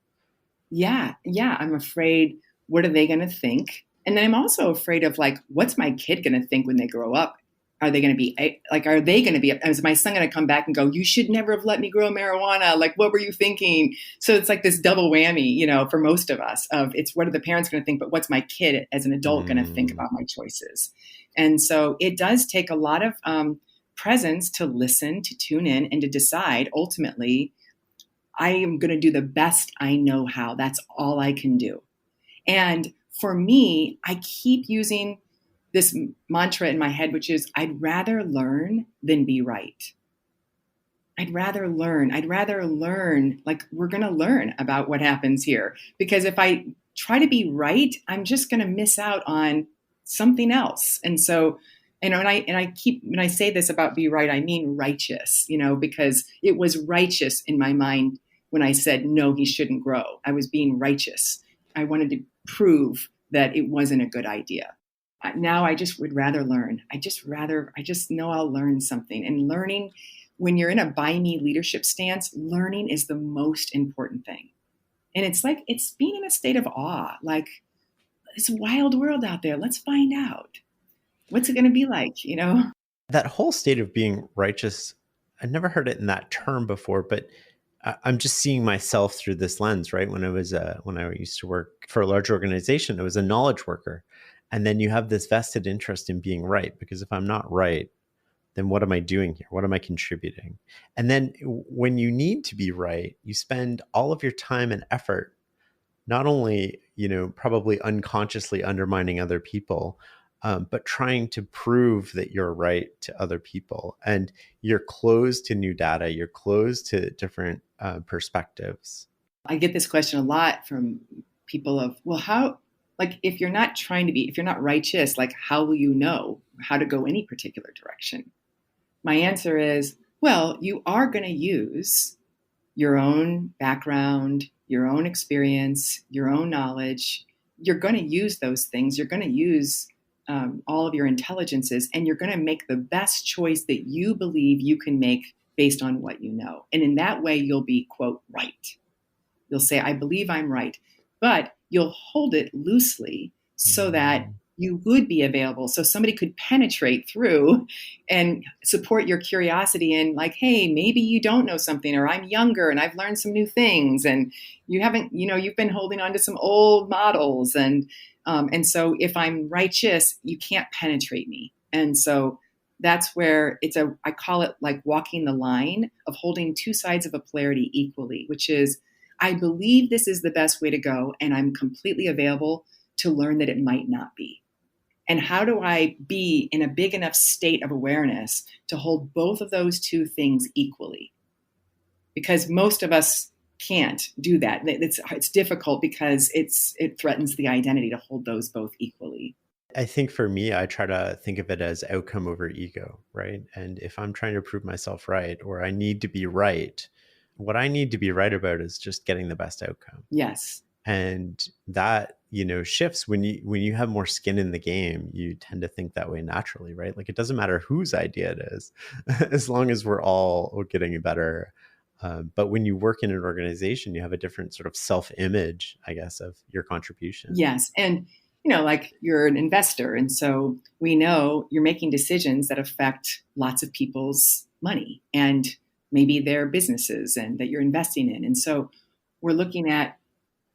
Yeah. I'm afraid, what are they going to think? And then I'm also afraid of like, what's my kid going to think when they grow up? Are they going to be is my son going to come back and go, you should never have let me grow marijuana? Like, what were you thinking? So it's like this double whammy, for most of us of it's what are the parents going to think, but what's my kid as an adult going to think about my choices? And so it does take a lot of presence to listen, to tune in, and to decide ultimately, I am going to do the best I know how. That's all I can do. And for me, I keep using this mantra in my head, which is I'd rather learn than be right. I'd rather learn. Like we're going to learn about what happens here. Because if I try to be right, I'm just going to miss out on something else. And so, and when I say this about be right, I mean righteous, because it was righteous in my mind when I said, no, he shouldn't grow. I was being righteous. I wanted to prove that it wasn't a good idea. Now I just would rather learn. I just know I'll learn something. And learning, when you're in a by me leadership stance, learning is the most important thing. And it's being in a state of awe. Like, it's a wild world out there. Let's find out. What's it going to be like, That whole state of being righteous, I never heard it in that term before, but I'm just seeing myself through this lens, right? When I used to work for a large organization, I was a knowledge worker. And then you have this vested interest in being right, because if I'm not right, then what am I doing here? What am I contributing? And then when you need to be right, you spend all of your time and effort, not only, probably unconsciously undermining other people, but trying to prove that you're right to other people. And you're closed to new data. You're closed to different perspectives. I get this question a lot from people of, well, how, like, if you're not righteous, like, how will you know how to go any particular direction? My answer is, well, you are going to use your own background, your own experience, your own knowledge. You're going to use those things. You're going to use all of your intelligences, and you're going to make the best choice that you believe you can make based on what you know. And in that way, you'll be, quote, right. You'll say, I believe I'm right, but you'll hold it loosely so that you would be available. So somebody could penetrate through and support your curiosity and, like, hey, maybe you don't know something, or I'm younger and I've learned some new things, and you haven't, you've been holding on to some old models. And so if I'm righteous, you can't penetrate me. And so that's where I call it like walking the line of holding two sides of a polarity equally, which is, I believe this is the best way to go, and I'm completely available to learn that it might not be. And how do I be in a big enough state of awareness to hold both of those two things equally? Because most of us can't do that. It's difficult because it threatens the identity to hold those both equally. I think for me, I try to think of it as outcome over ego, right? And if I'm trying to prove myself right, or I need to be right, what I need to be right about is just getting the best outcome. Yes. And that, shifts when you have more skin in the game. You tend to think that way naturally, right? Like, it doesn't matter whose idea it is, as long as we're all getting better. But when you work in an organization, you have a different sort of self-image, I guess, of your contribution. Yes. And, like, you're an investor. And so we know you're making decisions that affect lots of people's money and maybe their businesses and that you're investing in. And so we're looking at,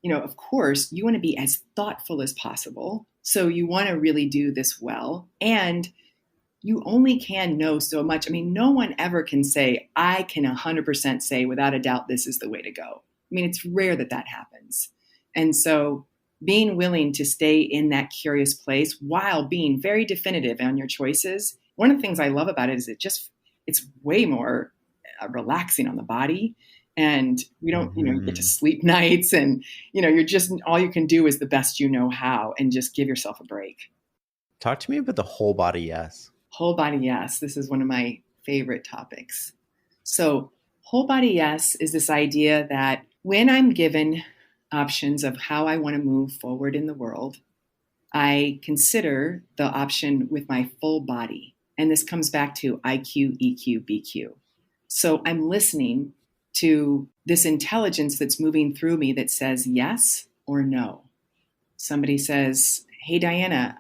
of course, you want to be as thoughtful as possible. So you want to really do this well. And you only can know so much. I mean, no one ever can say, I can 100% say without a doubt, this is the way to go. I mean, it's rare that happens. And so being willing to stay in that curious place while being very definitive on your choices. One of the things I love about it is it's way more relaxing on the body. And we don't, you get to sleep nights, and, you're just, all you can do is the best you know how, and just give yourself a break. Talk to me about the whole body yes. Whole body yes. This is one of my favorite topics. So whole body yes is this idea that when I'm given options of how I want to move forward in the world, I consider the option with my full body. And this comes back to IQ, EQ, BQ. So I'm listening to this intelligence that's moving through me that says yes or no. Somebody says, hey, Diana,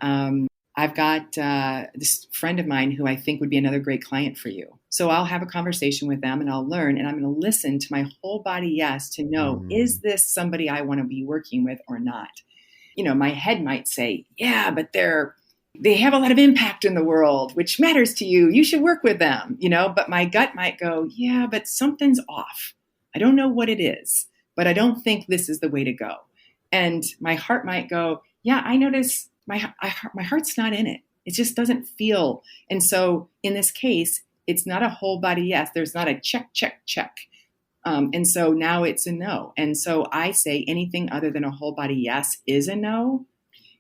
I've got this friend of mine who I think would be another great client for you. So I'll have a conversation with them and I'll learn, and I'm going to listen to my whole body yes to know, is this somebody I want to be working with or not? My head might say, yeah, but they have a lot of impact in the world, which matters to you. You should work with them, but my gut might go, yeah, but something's off. I don't know what it is, but I don't think this is the way to go. And my heart might go, yeah, I notice my heart's not in it. It just doesn't feel. And so in this case, it's not a whole body yes. There's not a check, check, check. And so now it's a no. And so I say anything other than a whole body yes is a no.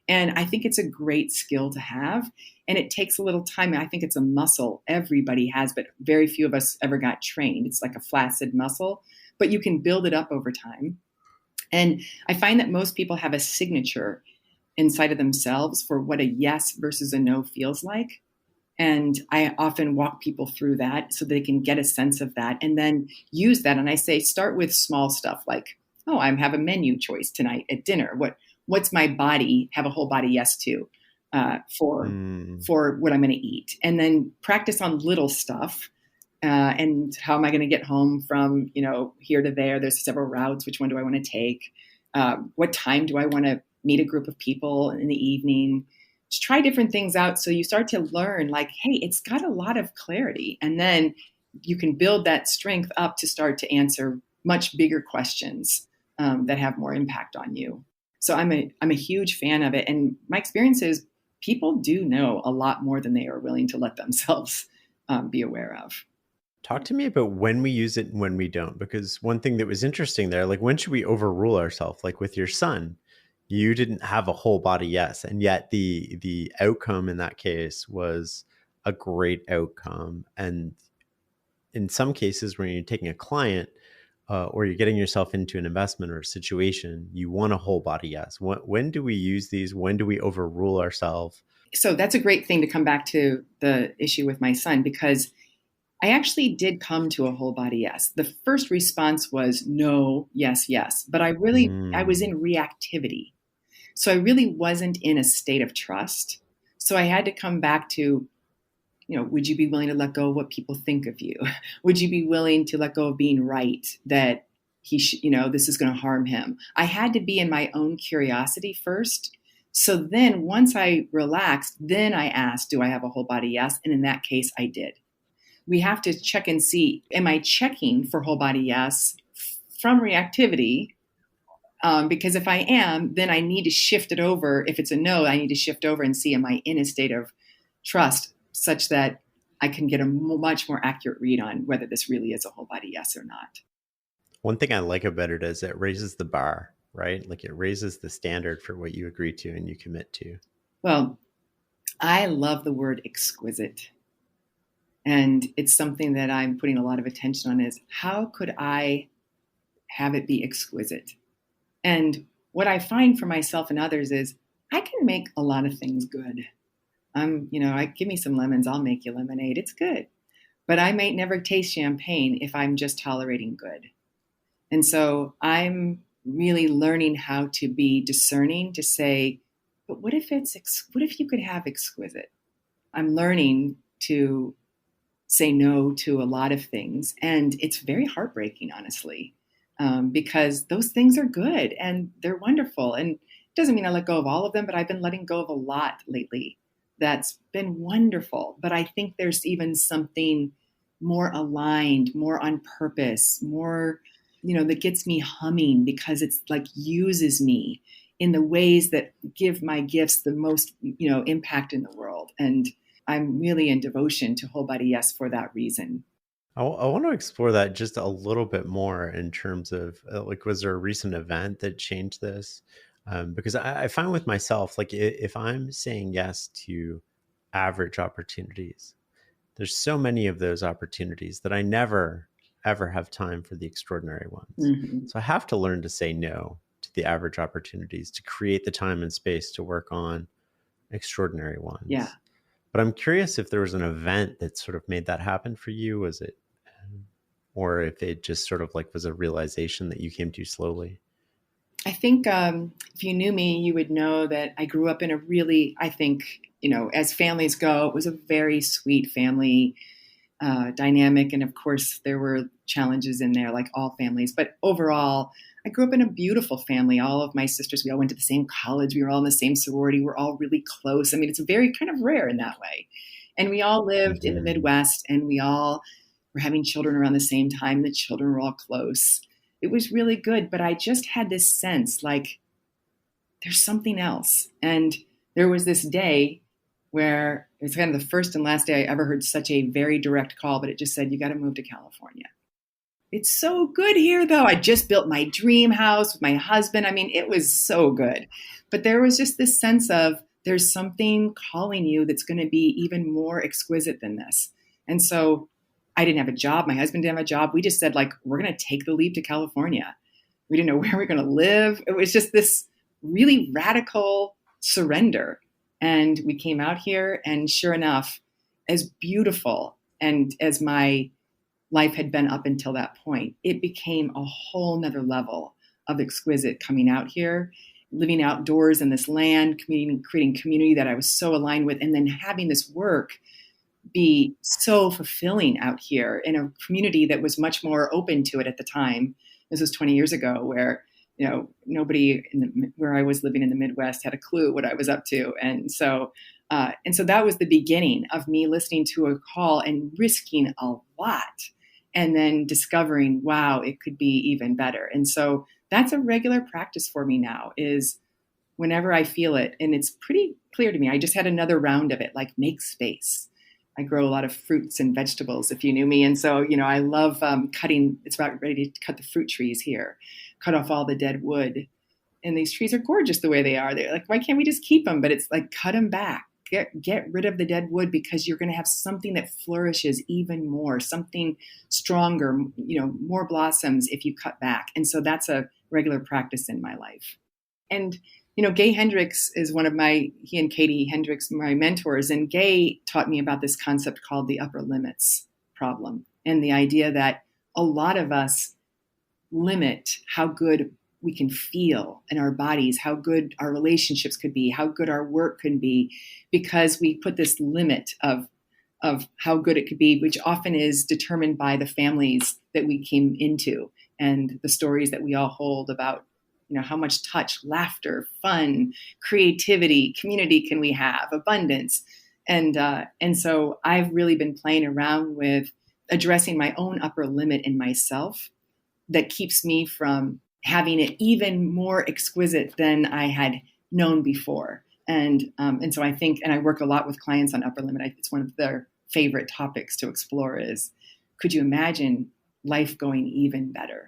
And I think it's a great skill to have. And it takes a little time. I think it's a muscle everybody has, but very few of us ever got trained. It's like a flaccid muscle, but you can build it up over time. And I find that most people have a signature inside of themselves for what a yes versus a no feels like. And I often walk people through that so they can get a sense of that and then use that. And I say, start with small stuff like, oh, I have a menu choice tonight at dinner. What's my body have a whole body yes to for what I'm going to eat? And then practice on little stuff. And how am I going to get home from, here to there? There's several routes. Which one do I want to take? What time do I want to meet a group of people in the evening? Just try different things out. So you start to learn like, hey, it's got a lot of clarity. And then you can build that strength up to start to answer much bigger questions that have more impact on you. So I'm a huge fan of it. And my experience is people do know a lot more than they are willing to let themselves be aware of. Talk to me about when we use it and when we don't, because one thing that was interesting there, like when should we overrule ourselves? Like with your son, you didn't have a whole body yes, and yet the outcome in that case was a great outcome. And in some cases, when you're taking a client or you're getting yourself into an investment or a situation, you want a whole body yes. When do we use these? When do we overrule ourselves? So that's a great thing to come back to the issue with my son, because I actually did come to a whole body yes. The first response was no, yes, yes. But I was in reactivity. So I really wasn't in a state of trust. So I had to come back to, would you be willing to let go of what people think of you? Would you be willing to let go of being right that this is going to harm him? I had to be in my own curiosity first. So then once I relaxed, then I asked, do I have a whole body yes? And in that case, I did. We have to check and see, am I checking for whole body yes from reactivity? Because if I am, then I need to shift it over. If it's a no, I need to shift over and see, am I in a state of trust such that I can get a much more accurate read on whether this really is a whole body yes or not. One thing I like about it is it raises the bar, right? Like it raises the standard for what you agree to and you commit to. Well, I love the word exquisite. And it's something that I'm putting a lot of attention on is how could I have it be exquisite? And what I find for myself and others is I can make a lot of things good. Give me some lemons, I'll make you lemonade. It's good. But I might never taste champagne if I'm just tolerating good. And so I'm really learning how to be discerning to say, but what if you could have exquisite? I'm learning to say no to a lot of things. And it's very heartbreaking, honestly, because those things are good and they're wonderful. And it doesn't mean I let go of all of them, but I've been letting go of a lot lately. That's been wonderful. But I think there's even something more aligned, more on purpose, more, that gets me humming because it's like uses me in the ways that give my gifts the most, impact in the world. And I'm really in devotion to whole body yes for that reason. I want to explore that just a little bit more in terms of was there a recent event that changed this? Because I find with myself, like if I'm saying yes to average opportunities, there's so many of those opportunities that I never, ever have time for the extraordinary ones. Mm-hmm. So I have to learn to say no to the average opportunities to create the time and space to work on extraordinary ones. Yeah. But I'm curious if there was an event that sort of made that happen for you. Was it, or if it just sort of like was a realization that you came to slowly? I think if you knew me, you would know that I grew up in a really, I think, as families go, it was a very sweet family dynamic. And of course, there were challenges in there like all families. But overall, I grew up in a beautiful family. All of my sisters, we all went to the same college. We were all in the same sorority. We're all really close. I mean, it's very kind of rare in that way. And we all lived in the Midwest and we all were having children around the same time. The children were all close. It was really good. But I just had this sense like there's something else. And there was this day where it was kind of the first and last day I ever heard such a very direct call, but it just said, you got to move to California. it's so good here, though. I just built my dream house with my husband. I mean, it was so good. But there was just this sense of there's something calling you that's going to be even more exquisite than this. And so I didn't have a job. My husband didn't have a job. We just said, like, we're going to take the leap to California. We didn't know where we were going to live. It was just this really radical surrender. And we came out here, and sure enough, as beautiful and as my life had been up until that point, it became a whole nother level of exquisite coming out here, living outdoors in this land, creating community that I was so aligned with, and then having this work be so fulfilling out here in a community that was much more open to it at the time. This was 20 years ago, where nobody where I was living in the Midwest had a clue what I was up to, and so that was the beginning of me listening to a call and risking a lot, and then discovering, wow, it could be even better. And so that's a regular practice for me now. Is whenever I feel it, and it's pretty clear to me. I just had another round of it, like make space. I grow a lot of fruits and vegetables, if you knew me. And so, I love cutting. It's about ready to cut the fruit trees here, cut off all the dead wood. And these trees are gorgeous the way they are. They're like, why can't we just keep them? But it's like, cut them back, get rid of the dead wood, because you're going to have something that flourishes even more, something stronger, more blossoms if you cut back. And so that's a regular practice in my life. And Gay Hendricks is he and Katie Hendricks, my mentors, and Gay taught me about this concept called the upper limits problem, and the idea that a lot of us limit how good we can feel in our bodies, how good our relationships could be, how good our work could be, because we put this limit of how good it could be, which often is determined by the families that we came into and the stories that we all hold about how much touch, laughter, fun, creativity, community can we have, abundance. And so I've really been playing around with addressing my own upper limit in myself that keeps me from having it even more exquisite than I had known before. And so I think, and I work a lot with clients on upper limit. It's one of their favorite topics to explore is, could you imagine life going even better?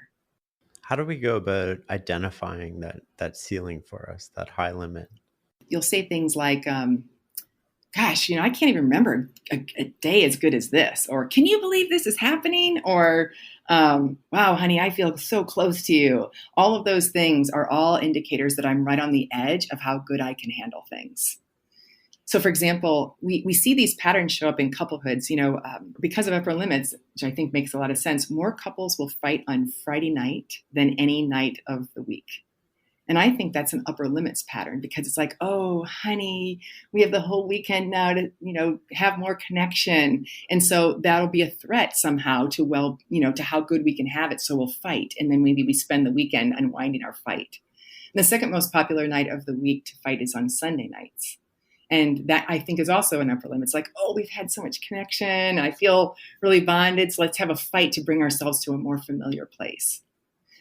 How do we go about identifying that ceiling for us, that high limit? You'll say things like, gosh, I can't even remember a day as good as this, or can you believe this is happening? Or, wow, honey, I feel so close to you. All of those things are all indicators that I'm right on the edge of how good I can handle things. So, for example, we see these patterns show up in couplehoods, because of upper limits, which I think makes a lot of sense. More couples will fight on Friday night than any night of the week. And I think that's an upper limits pattern, because it's like, oh, honey, we have the whole weekend now to, have more connection. And so that'll be a threat somehow to, to how good we can have it. So we'll fight. And then maybe we spend the weekend unwinding our fight. And the second most popular night of the week to fight is on Sunday nights. And that, I think, is also an upper limit. It's like, oh, we've had so much connection. I feel really bonded. So let's have a fight to bring ourselves to a more familiar place.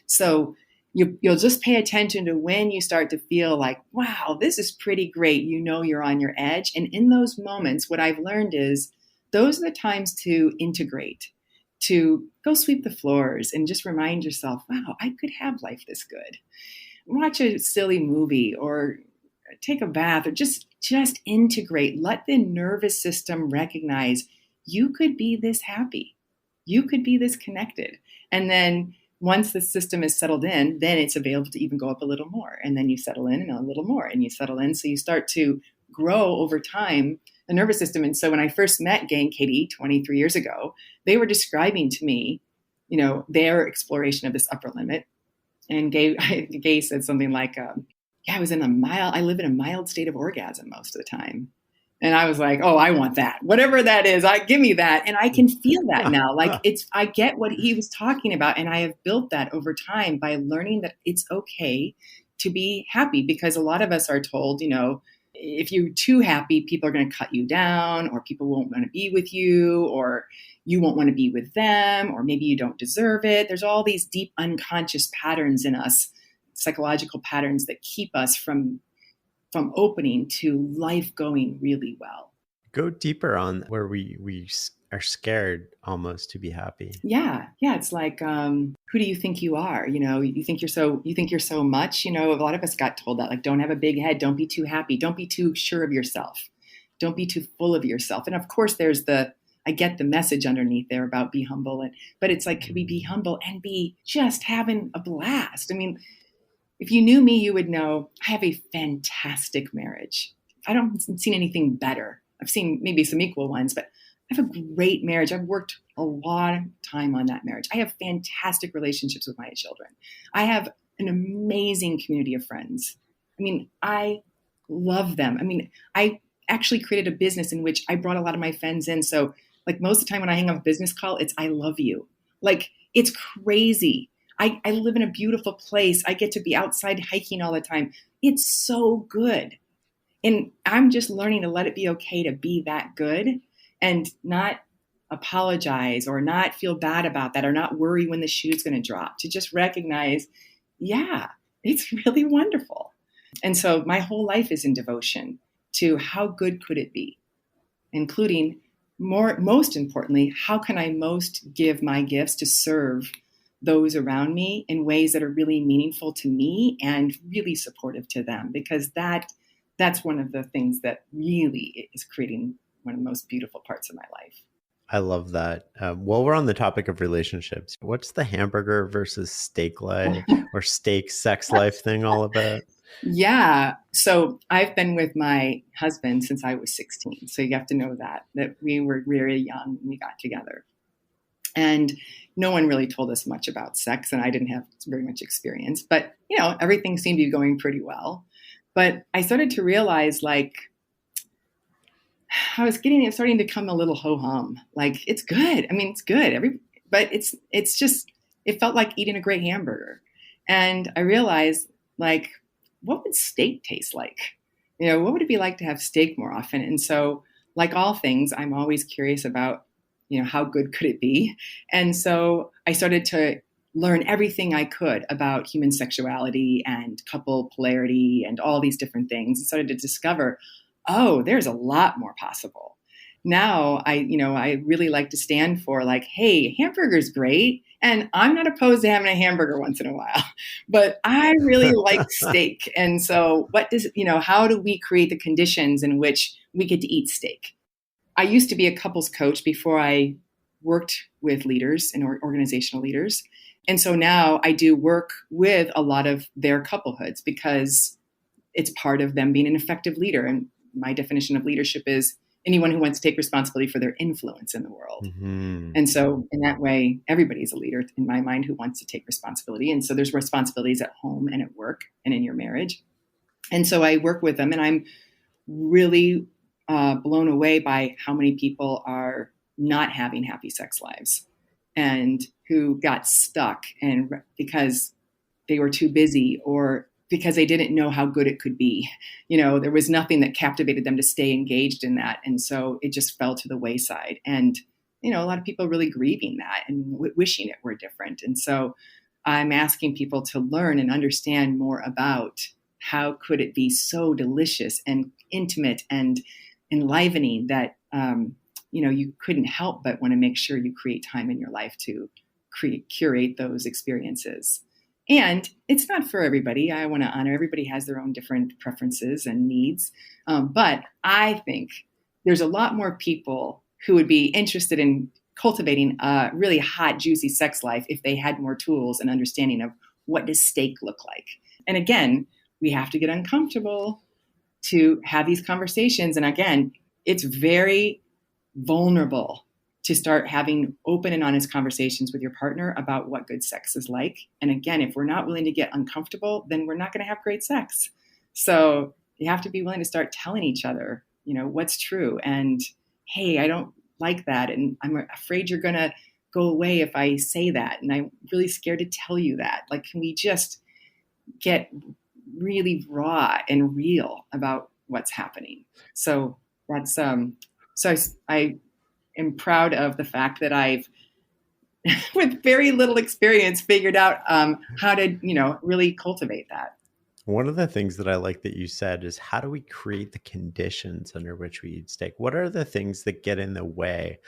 So you'll just pay attention to when you start to feel like, wow, this is pretty great. You're on your edge. And in those moments, what I've learned is those are the times to integrate, to go sweep the floors and just remind yourself, wow, I could have life this good. Watch a silly movie or take a bath, or just integrate. Let the nervous system recognize you could be this happy. You could be this connected. And then once the system is settled in, then it's available to even go up a little more. And then you settle in and a little more, and you settle in. So you start to grow over time, the nervous system. And so when I first met Gay and Katie 23 years ago, they were describing to me, their exploration of this upper limit. And Gay said something like, I live in a mild state of orgasm most of the time. And I was like, oh, I want that. Whatever that is, give me that. And I can feel that now. Like I get what he was talking about. And I have built that over time by learning that it's okay to be happy, because a lot of us are told, if you're too happy, people are going to cut you down, or people won't want to be with you, or you won't want to be with them, or maybe you don't deserve it. There's all these deep unconscious patterns in us, psychological patterns that keep us from opening to life going really well. Go deeper on where we are scared almost to be happy. Yeah. Yeah. It's like, who do you think you are? You think you're so much, a lot of us got told that, like, don't have a big head. Don't be too happy. Don't be too sure of yourself. Don't be too full of yourself. And of course I get the message underneath there about be humble. But it's like, could we be humble and be just having a blast? I mean, if you knew me, you would know I have a fantastic marriage. I don't seen anything better. I've seen maybe some equal ones, but I have a great marriage. I've worked a lot of time on that marriage. I have fantastic relationships with my children. I have an amazing community of friends. I mean, I love them. I mean, I actually created a business in which I brought a lot of my friends in. So like most of the time when I hang up a business call, it's I love you. Like it's crazy. I live in a beautiful place. I get to be outside hiking all the time. It's so good. And I'm just learning to let it be okay to be that good and not apologize or not feel bad about that or not worry when the shoe's going to drop, to just recognize, yeah, it's really wonderful. And so my whole life is in devotion to how good could it be, including most importantly, how can I most give my gifts to serve those around me in ways that are really meaningful to me and really supportive to them, because that's one of the things that really is creating one of the most beautiful parts of my life. I love that. While we're on the topic of relationships, what's the hamburger versus steak life or steak sex life thing all about? Yeah. So I've been with my husband since I was 16. So you have to know that we were very young when we got together. And no one really told us much about sex, and I didn't have very much experience. But, everything seemed to be going pretty well. But I started to realize, like, it's starting to come a little ho-hum. Like, it's good. I mean, it's good. But it's just, it felt like eating a great hamburger. And I realized, like, what would steak taste like? What would it be like to have steak more often? And so, like all things, I'm always curious about, how good could it be? And so I started to learn everything I could about human sexuality and couple polarity and all these different things, and started to discover, oh, there's a lot more possible. Now I really like to stand for, like, hey, hamburger's great. And I'm not opposed to having a hamburger once in a while, but I really like steak. And so how do we create the conditions in which we get to eat steak? I used to be a couples coach before I worked with leaders and organizational leaders. And so now I do work with a lot of their couplehoods because it's part of them being an effective leader. And my definition of leadership is anyone who wants to take responsibility for their influence in the world. Mm-hmm. And so in that way, everybody's a leader in my mind who wants to take responsibility. And so there's responsibilities at home and at work and in your marriage. And so I work with them, and I'm really blown away by how many people are not having happy sex lives and who got stuck and because they were too busy or because they didn't know how good it could be. There was nothing that captivated them to stay engaged in that. And so it just fell to the wayside. And, a lot of people really grieving that and wishing it were different. And so I'm asking people to learn and understand more about how could it be so delicious and intimate and enlivening that, you couldn't help but want to make sure you create time in your life to curate those experiences. And it's not for everybody. I want to honor everybody has their own different preferences and needs. But I think there's a lot more people who would be interested in cultivating a really hot, juicy sex life if they had more tools and understanding of what does steak look like. And again, we have to get uncomfortable to have these conversations. And again, it's very vulnerable to start having open and honest conversations with your partner about what good sex is like. And again, if we're not willing to get uncomfortable, then we're not going to have great sex. So you have to be willing to start telling each other, what's true. And, hey, I don't like that. And I'm afraid you're going to go away if I say that. And I'm really scared to tell you that. Like, can we just get really raw and real about what's happening? So that's, I am proud of the fact that I've, with very little experience, figured out how to, really cultivate that. One of the things that I like that you said is, how do we create the conditions under which we eat steak? What are the things that get in the way?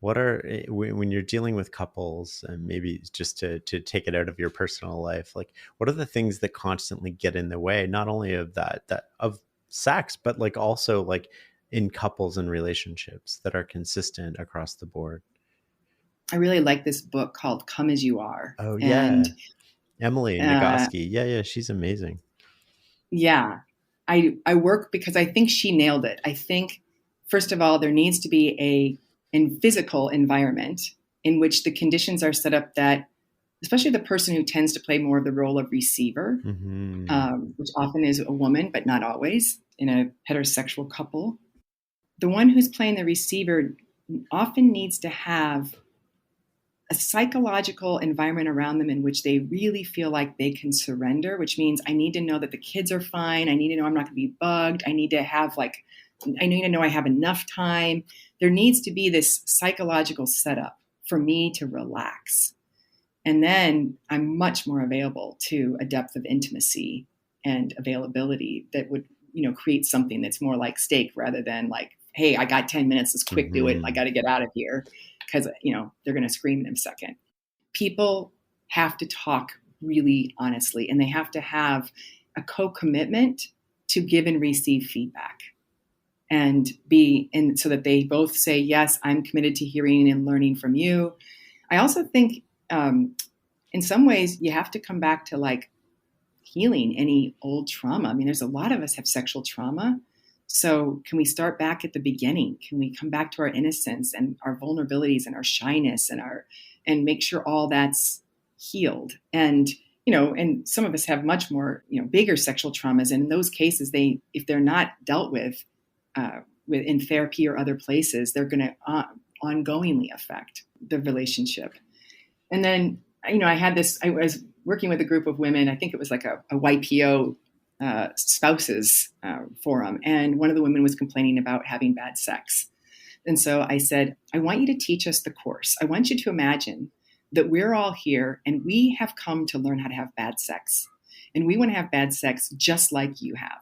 What are when you're dealing with couples, and maybe just to take it out of your personal life, like what are the things that constantly get in the way, not only of that of sex, but like also like in couples and relationships that are consistent across the board? I really like this book called Come As You Are. Oh And yeah, Emily uh, Nagoski. Yeah, she's amazing. yeah, I work because I think she nailed it. I think, first of all, there needs to be a physical environment in which the conditions are set up that, especially the person who tends to play more of the role of receiver, Hmm. which often is a woman, but not always in a heterosexual couple. The one who's playing the receiver often needs to have a psychological environment around them in which they really feel like they can surrender, which means I need to know that the kids are fine. I need to know I'm not going to be bugged. I need to have I need to know I have enough time. There needs to be this psychological setup for me to relax. And then I'm much more available to a depth of intimacy and availability that would, create something that's more like steak rather than like, hey, I got 10 minutes. Let's quick do it. I Hmm. got to get out of here because, they're going to scream in a second. People have to talk really honestly, and they have to have a co-commitment to give and receive feedback and so that they both say, yes, I'm committed to hearing and learning from you. I also think, in some ways you have to come back to like healing any old trauma. I mean, there's a lot of us have sexual trauma. So can we start back at the beginning? Can we come back to our innocence and our vulnerabilities and our shyness and make sure all that's healed? And and some of us have much more, bigger sexual traumas. And in those cases, if they're not dealt with in therapy or other places, they're going to ongoingly affect the relationship. And then, I was working with a group of women. I think it was like a YPO spouses forum. And one of the women was complaining about having bad sex. And so I said, I want you to teach us the course. I want you to imagine that we're all here and we have come to learn how to have bad sex. And we want to have bad sex just like you have.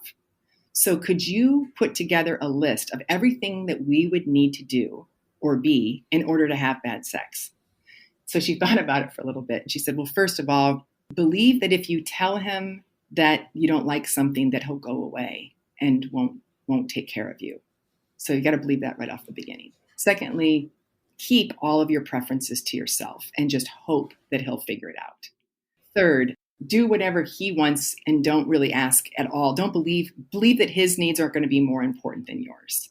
So could you put together a list of everything that we would need to do or be in order to have bad sex? So she thought about it for a little bit. And she said, well, first of all, believe that if you tell him that you don't like something, that he'll go away and won't take care of you. So you got to believe that right off the beginning. Secondly, keep all of your preferences to yourself and just hope that he'll figure it out. Third, do whatever he wants and don't really ask at all. Don't believe that his needs are going to be more important than yours.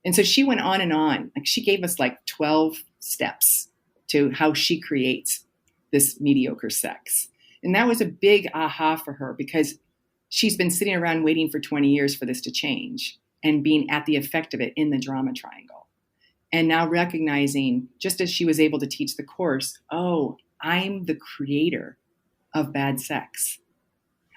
And so she went on and on. Like she gave us like 12 steps to how she creates this mediocre sex. And that was a big aha for her because she's been sitting around waiting for 20 years for this to change and being at the effect of it in the drama triangle. And now recognizing, just as she was able to teach the course, oh, I'm the creator of bad sex.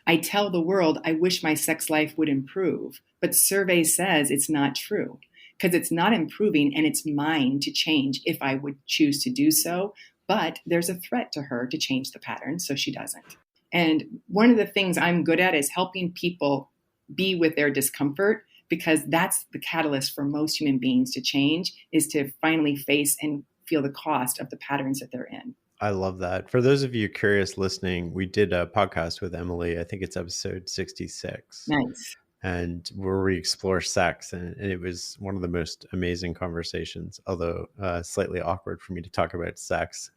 I tell the world I wish my sex life would improve, but survey says it's not true because it's not improving and it's mine to change if I would choose to do so. But there's a threat to her to change the pattern, so she doesn't. And one of the things I'm good at is helping people be with their discomfort because that's the catalyst for most human beings to change, is to finally face and feel the cost of the patterns that they're in. I love that. For those of you curious listening, we did a podcast with Emily. I think it's episode 66, Nice. and where we explore sex. And it was one of the most amazing conversations, although slightly awkward for me to talk about sex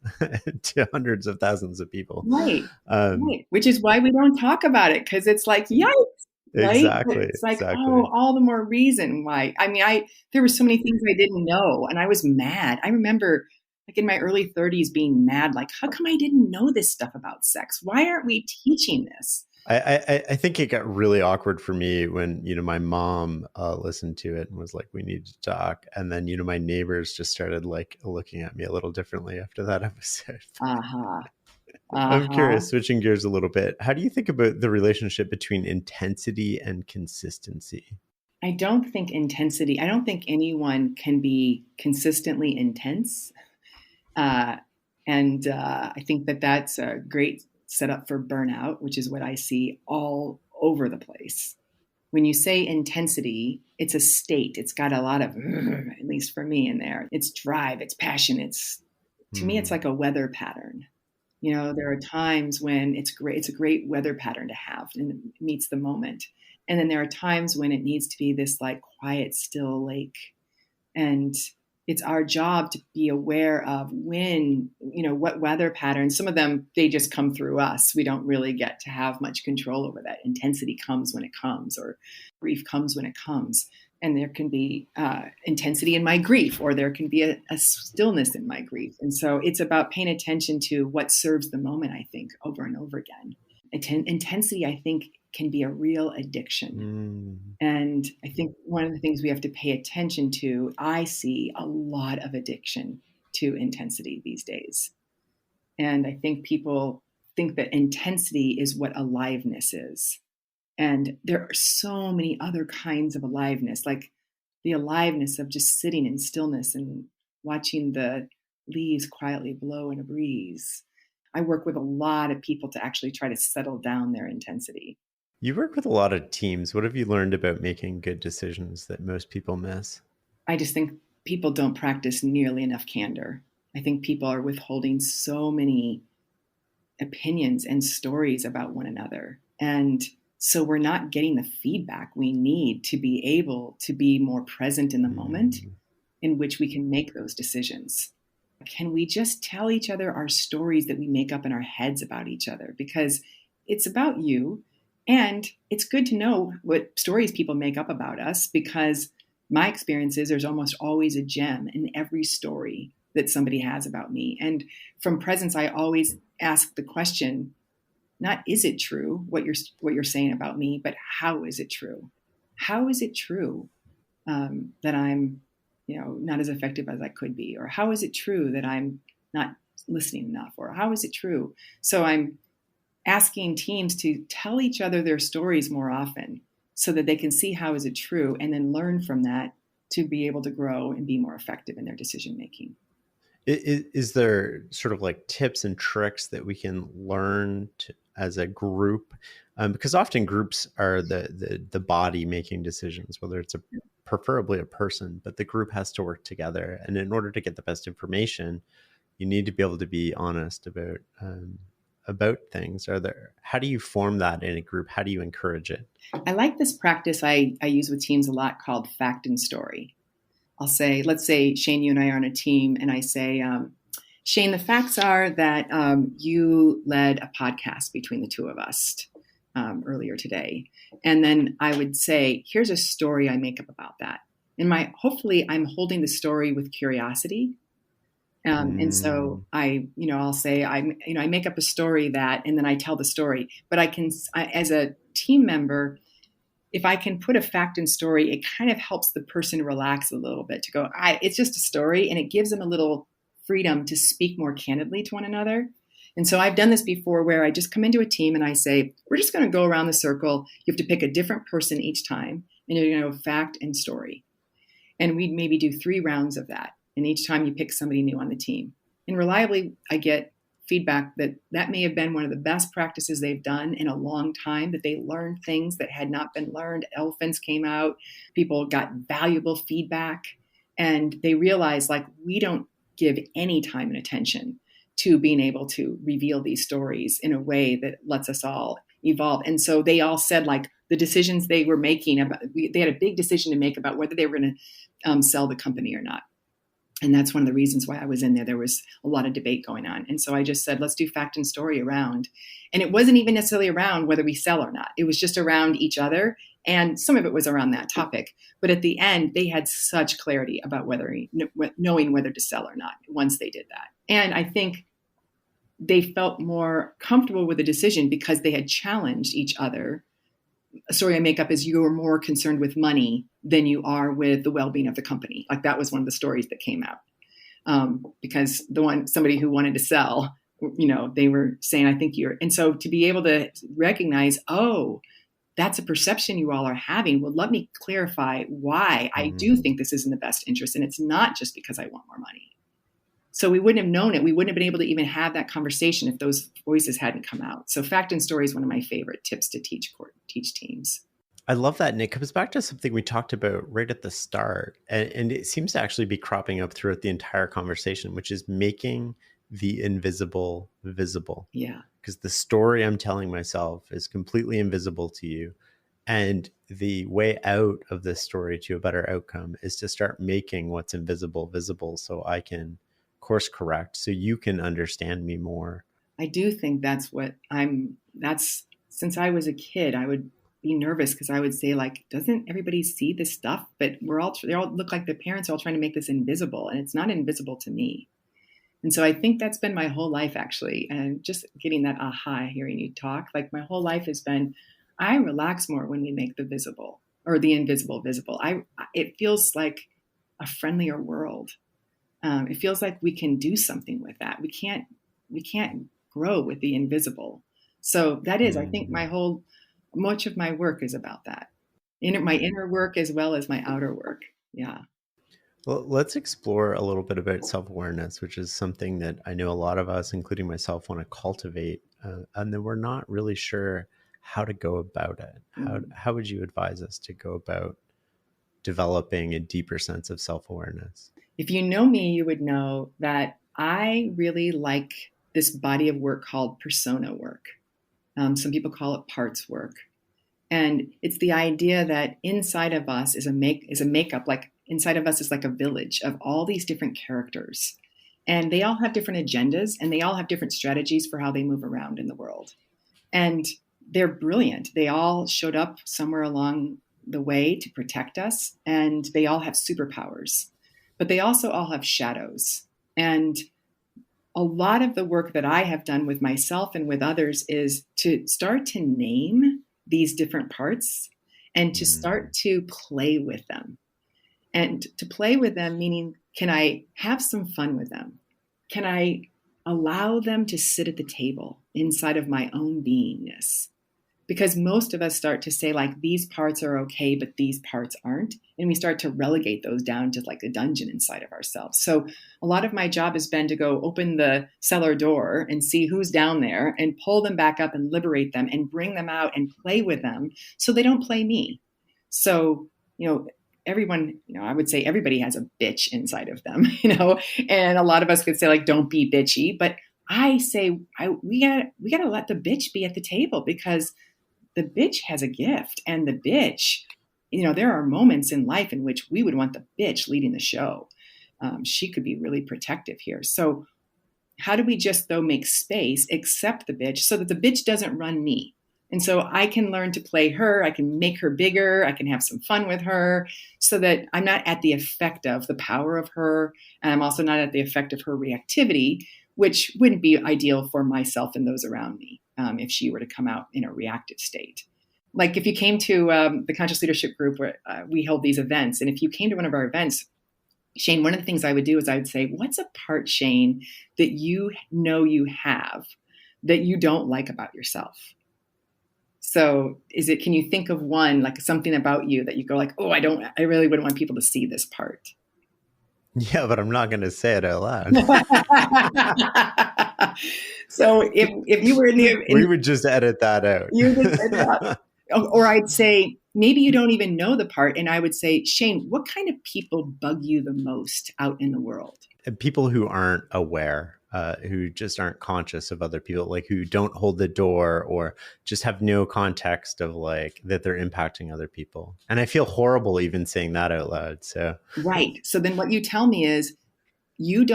to hundreds of thousands of people. Right. Um, Right. Which is why we don't talk about it, because it's like, yikes, right? But exactly, it's like, oh, exactly. all the more reason why. I mean, there were so many things I didn't know, and I was mad. I remember, like in my early 30s, being mad, like, how come I didn't know this stuff about sex? Why aren't we teaching this? I think it got really awkward for me when, my mom listened to it and was like, we need to talk. And then, my neighbors just started like looking at me a little differently after that episode. Uh-huh. I'm Uh-huh. curious, switching gears a little bit. How do you think about the relationship between intensity and consistency? I don't think anyone can be consistently intense. Uh, and I think that that's a great setup for burnout, which is what I see all over the place. When you say intensity, it's a state. It's got a lot of, at least for me in there, it's drive, it's passion. To me, it's like a weather pattern. There are times when it's great. It's a great weather pattern to have, and it meets the moment. And then there are times when it needs to be this like quiet, still lake. And it's our job to be aware of when, what weather patterns. Some of them, they just come through us. We don't really get to have much control over that. Intensity comes when it comes, or grief comes when it comes. And there can be intensity in my grief, or there can be a stillness in my grief. And so it's about paying attention to what serves the moment, I think, over and over again. Intensity, I think, can be a real addiction. And I think one of the things we have to pay attention to, I see a lot of addiction to intensity these days. And I think people think that intensity is what aliveness is. And there are so many other kinds of aliveness, like the aliveness of just sitting in stillness and watching the leaves quietly blow in a breeze. I work with a lot of people to actually try to settle down their intensity. You work with a lot of teams. What have you learned about making good decisions that most people miss? I just think people don't practice nearly enough candor. I think people are withholding so many opinions and stories about one another. And so we're not getting the feedback we need to be able to be more present in the moment in which we can make those decisions. Can we just tell each other our stories that we make up in our heads about each other? Because it's about you. And it's good to know what stories people make up about us, because my experience is there's almost always a gem in every story that somebody has about me. And from presence, I always ask the question, not is it true what you're saying about me, but how is it true? How is it true that I'm, not as effective as I could be? Or how is it true that I'm not listening enough? Or how is it true? So I'm asking teams to tell each other their stories more often so that they can see how is it true, and then learn from that to be able to grow and be more effective in their decision making. Is there sort of like tips and tricks that we can learn as a group? Because often groups are the body making decisions, whether it's preferably a person, but the group has to work together. And in order to get the best information, you need to be able to be honest about things. How do you form that in a group? How do you encourage it? I like this practice I use with teams a lot called fact and story. I'll say, let's say, Shane, you and I are on a team, and I say, Shane, the facts are that you led a podcast between the two of us earlier today. And then I would say, here's a story I make up about that. And hopefully I'm holding the story with curiosity. And so I'll say, I make up a story that, and then I tell the story, but as a team member, if I can put a fact and story, it kind of helps the person relax a little bit to go, it's just a story, and it gives them a little freedom to speak more candidly to one another. And so I've done this before where I just come into a team and I say, we're just going to go around the circle. You have to pick a different person each time, and you're going to have fact and story. And we maybe do 3 rounds of that. And each time you pick somebody new on the team. And reliably, I get feedback that may have been one of the best practices they've done in a long time, that they learned things that had not been learned. Elephants came out, people got valuable feedback, and they realized, like, we don't give any time and attention to being able to reveal these stories in a way that lets us all evolve. And so they all said, like, the decisions they were making they had a big decision to make about whether they were going to sell the company or not. And that's one of the reasons why I was in there. There was a lot of debate going on. And so I just said, let's do fact and story around. And it wasn't even necessarily around whether we sell or not. It was just around each other. And some of it was around that topic. But at the end, they had such clarity about knowing whether to sell or not once they did that. And I think they felt more comfortable with the decision because they had challenged each other. A story I make up is you're more concerned with money than you are with the well-being of the company. Like, that was one of the stories that came out because somebody who wanted to sell, they were saying, I think and so to be able to recognize, that's a perception you all are having. Well, let me clarify why I do think this is in the best interest. And it's not just because I want more money. So we wouldn't have known it. We wouldn't have been able to even have that conversation if those voices hadn't come out. So fact and story is one of my favorite tips to teach teams. I love that. And it comes back to something we talked about right at the start. And it seems to actually be cropping up throughout the entire conversation, which is making the invisible visible. Yeah. Because the story I'm telling myself is completely invisible to you. And the way out of this story to a better outcome is to start making what's invisible visible, so I can course correct, so you can understand me more. I do think that's since I was a kid, I would be nervous because I would say, like, doesn't everybody see this stuff? But they all look like the parents are all trying to make this invisible, and it's not invisible to me. And so I think that's been my whole life, actually. And just getting that aha, hearing you talk, like my whole life has been, I relax more when we make the visible or the invisible visible. It feels like a friendlier world. It feels like we can do something with that. We can't grow with the invisible. So that is, I think much of my work is about that. My inner work as well as my outer work. Yeah. Well, let's explore a little bit about self-awareness, which is something that I know a lot of us, including myself, want to cultivate. And then we're not really sure how to go about it. How would you advise us to go about developing a deeper sense of self-awareness? If you know me, you would know that I really like this body of work called persona work. Some people call it parts work. And it's the idea that inside of us is a makeup, like inside of us is like a village of all these different characters. And they all have different agendas, and they all have different strategies for how they move around in the world. And they're brilliant. They all showed up somewhere along the way to protect us, and they all have superpowers. But they also all have shadows. And a lot of the work that I have done with myself and with others is to start to name these different parts and to start to play with them. And to play with them, meaning, can I have some fun with them? Can I allow them to sit at the table inside of my own beingness? Because most of us start to say, like, these parts are okay, but these parts aren't. And we start to relegate those down to like a dungeon inside of ourselves. So a lot of my job has been to go open the cellar door and see who's down there and pull them back up and liberate them and bring them out and play with them so they don't play me. So, everyone, I would say everybody has a bitch inside of them, and a lot of us could say, like, don't be bitchy. But I say, we gotta let the bitch be at the table, because the bitch has a gift, and the bitch, there are moments in life in which we would want the bitch leading the show. She could be really protective here. So how do we just, though, make space, accept the bitch so that the bitch doesn't run me? And so I can learn to play her. I can make her bigger. I can have some fun with her so that I'm not at the effect of the power of her. And I'm also not at the effect of her reactivity, which wouldn't be ideal for myself and those around me if she were to come out in a reactive state. Like if you came to the Conscious Leadership Group, where we hold these events, and if you came to one of our events, Shane, one of the things I would do is I would say, what's a part, Shane, that you know you have that you don't like about yourself? So can you think of one, like something about you that you go like, oh, I really wouldn't want people to see this part. Yeah, but I'm not going to say it out loud. So if you were we would just edit that out. You just edit that. Or I'd say, maybe you don't even know the part. And I would say, Shane, what kind of people bug you the most out in the world? People who aren't aware, who just aren't conscious of other people, like who don't hold the door or just have no context of like that they're impacting other people. And I feel horrible even saying that out loud. So right. So then what you tell me is you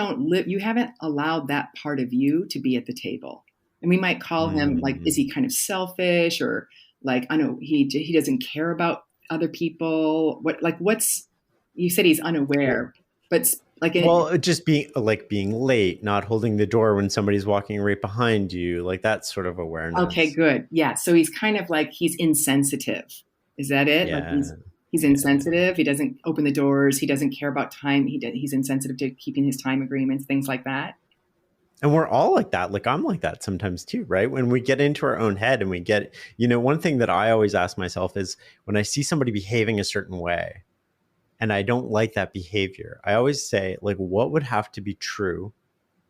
haven't allowed that part of you to be at the table. And we might call him like, is he kind of selfish, or like, I know he doesn't care about other people. You said he's unaware, but like, just being late, not holding the door when somebody's walking right behind you, like that sort of awareness. Okay, good. Yeah. So he's kind of like, he's insensitive. Is that it? Yeah. Like he's insensitive. Yeah. He doesn't open the doors. He doesn't care about time. He's insensitive to keeping his time agreements, things like that. And we're all like that. Like I'm like that sometimes too, right? When we get into our own head and we get, one thing that I always ask myself is when I see somebody behaving a certain way and I don't like that behavior, I always say, like, what would have to be true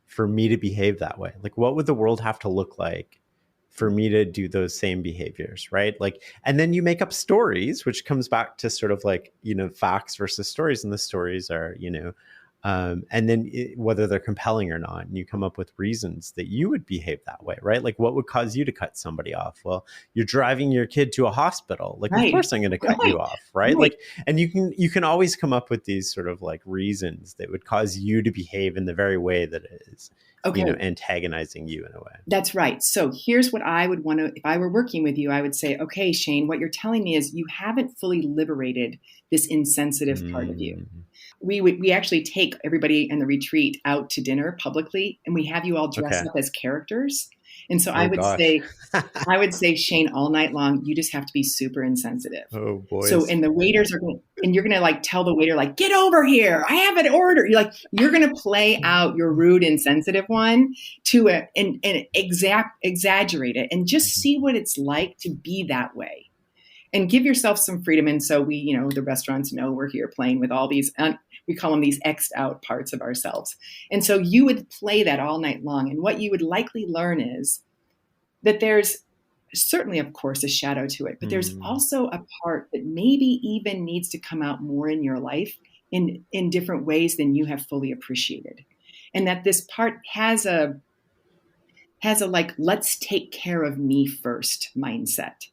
for me to behave that way? Like, what would the world have to look like for me to do those same behaviors, right? Like, and then you make up stories, which comes back to sort of like, facts versus stories. And the stories are, and then whether they're compelling or not, and you come up with reasons that you would behave that way, right? Like, what would cause you to cut somebody off? Well, you're driving your kid to a hospital. Like, of Right. course I'm going to cut you off, right? Like, and you can always come up with these sort of like reasons that would cause you to behave in the very way that it is, antagonizing you in a way. That's right. So here's what I would want to, if I were working with you, I would say, okay, Shane, what you're telling me is you haven't fully liberated this insensitive part of you. We actually take everybody in the retreat out to dinner publicly, and we have you all dress up as characters. And so I would say, Shane, all night long, you just have to be super insensitive. Oh boy. So, and the waiters are going, and you're going to like tell the waiter, like, get over here. I have an order. You're going to play out your rude, insensitive one to it and exaggerate it and just see what it's like to be that way and give yourself some freedom. And so we, the restaurants know we're here playing with all these, we call them these X'd out parts of ourselves. And so you would play that all night long. And what you would likely learn is that there's certainly, of course, a shadow to it, but there's also a part that maybe even needs to come out more in your life in different ways than you have fully appreciated. And that this part has a like, let's take care of me first mindset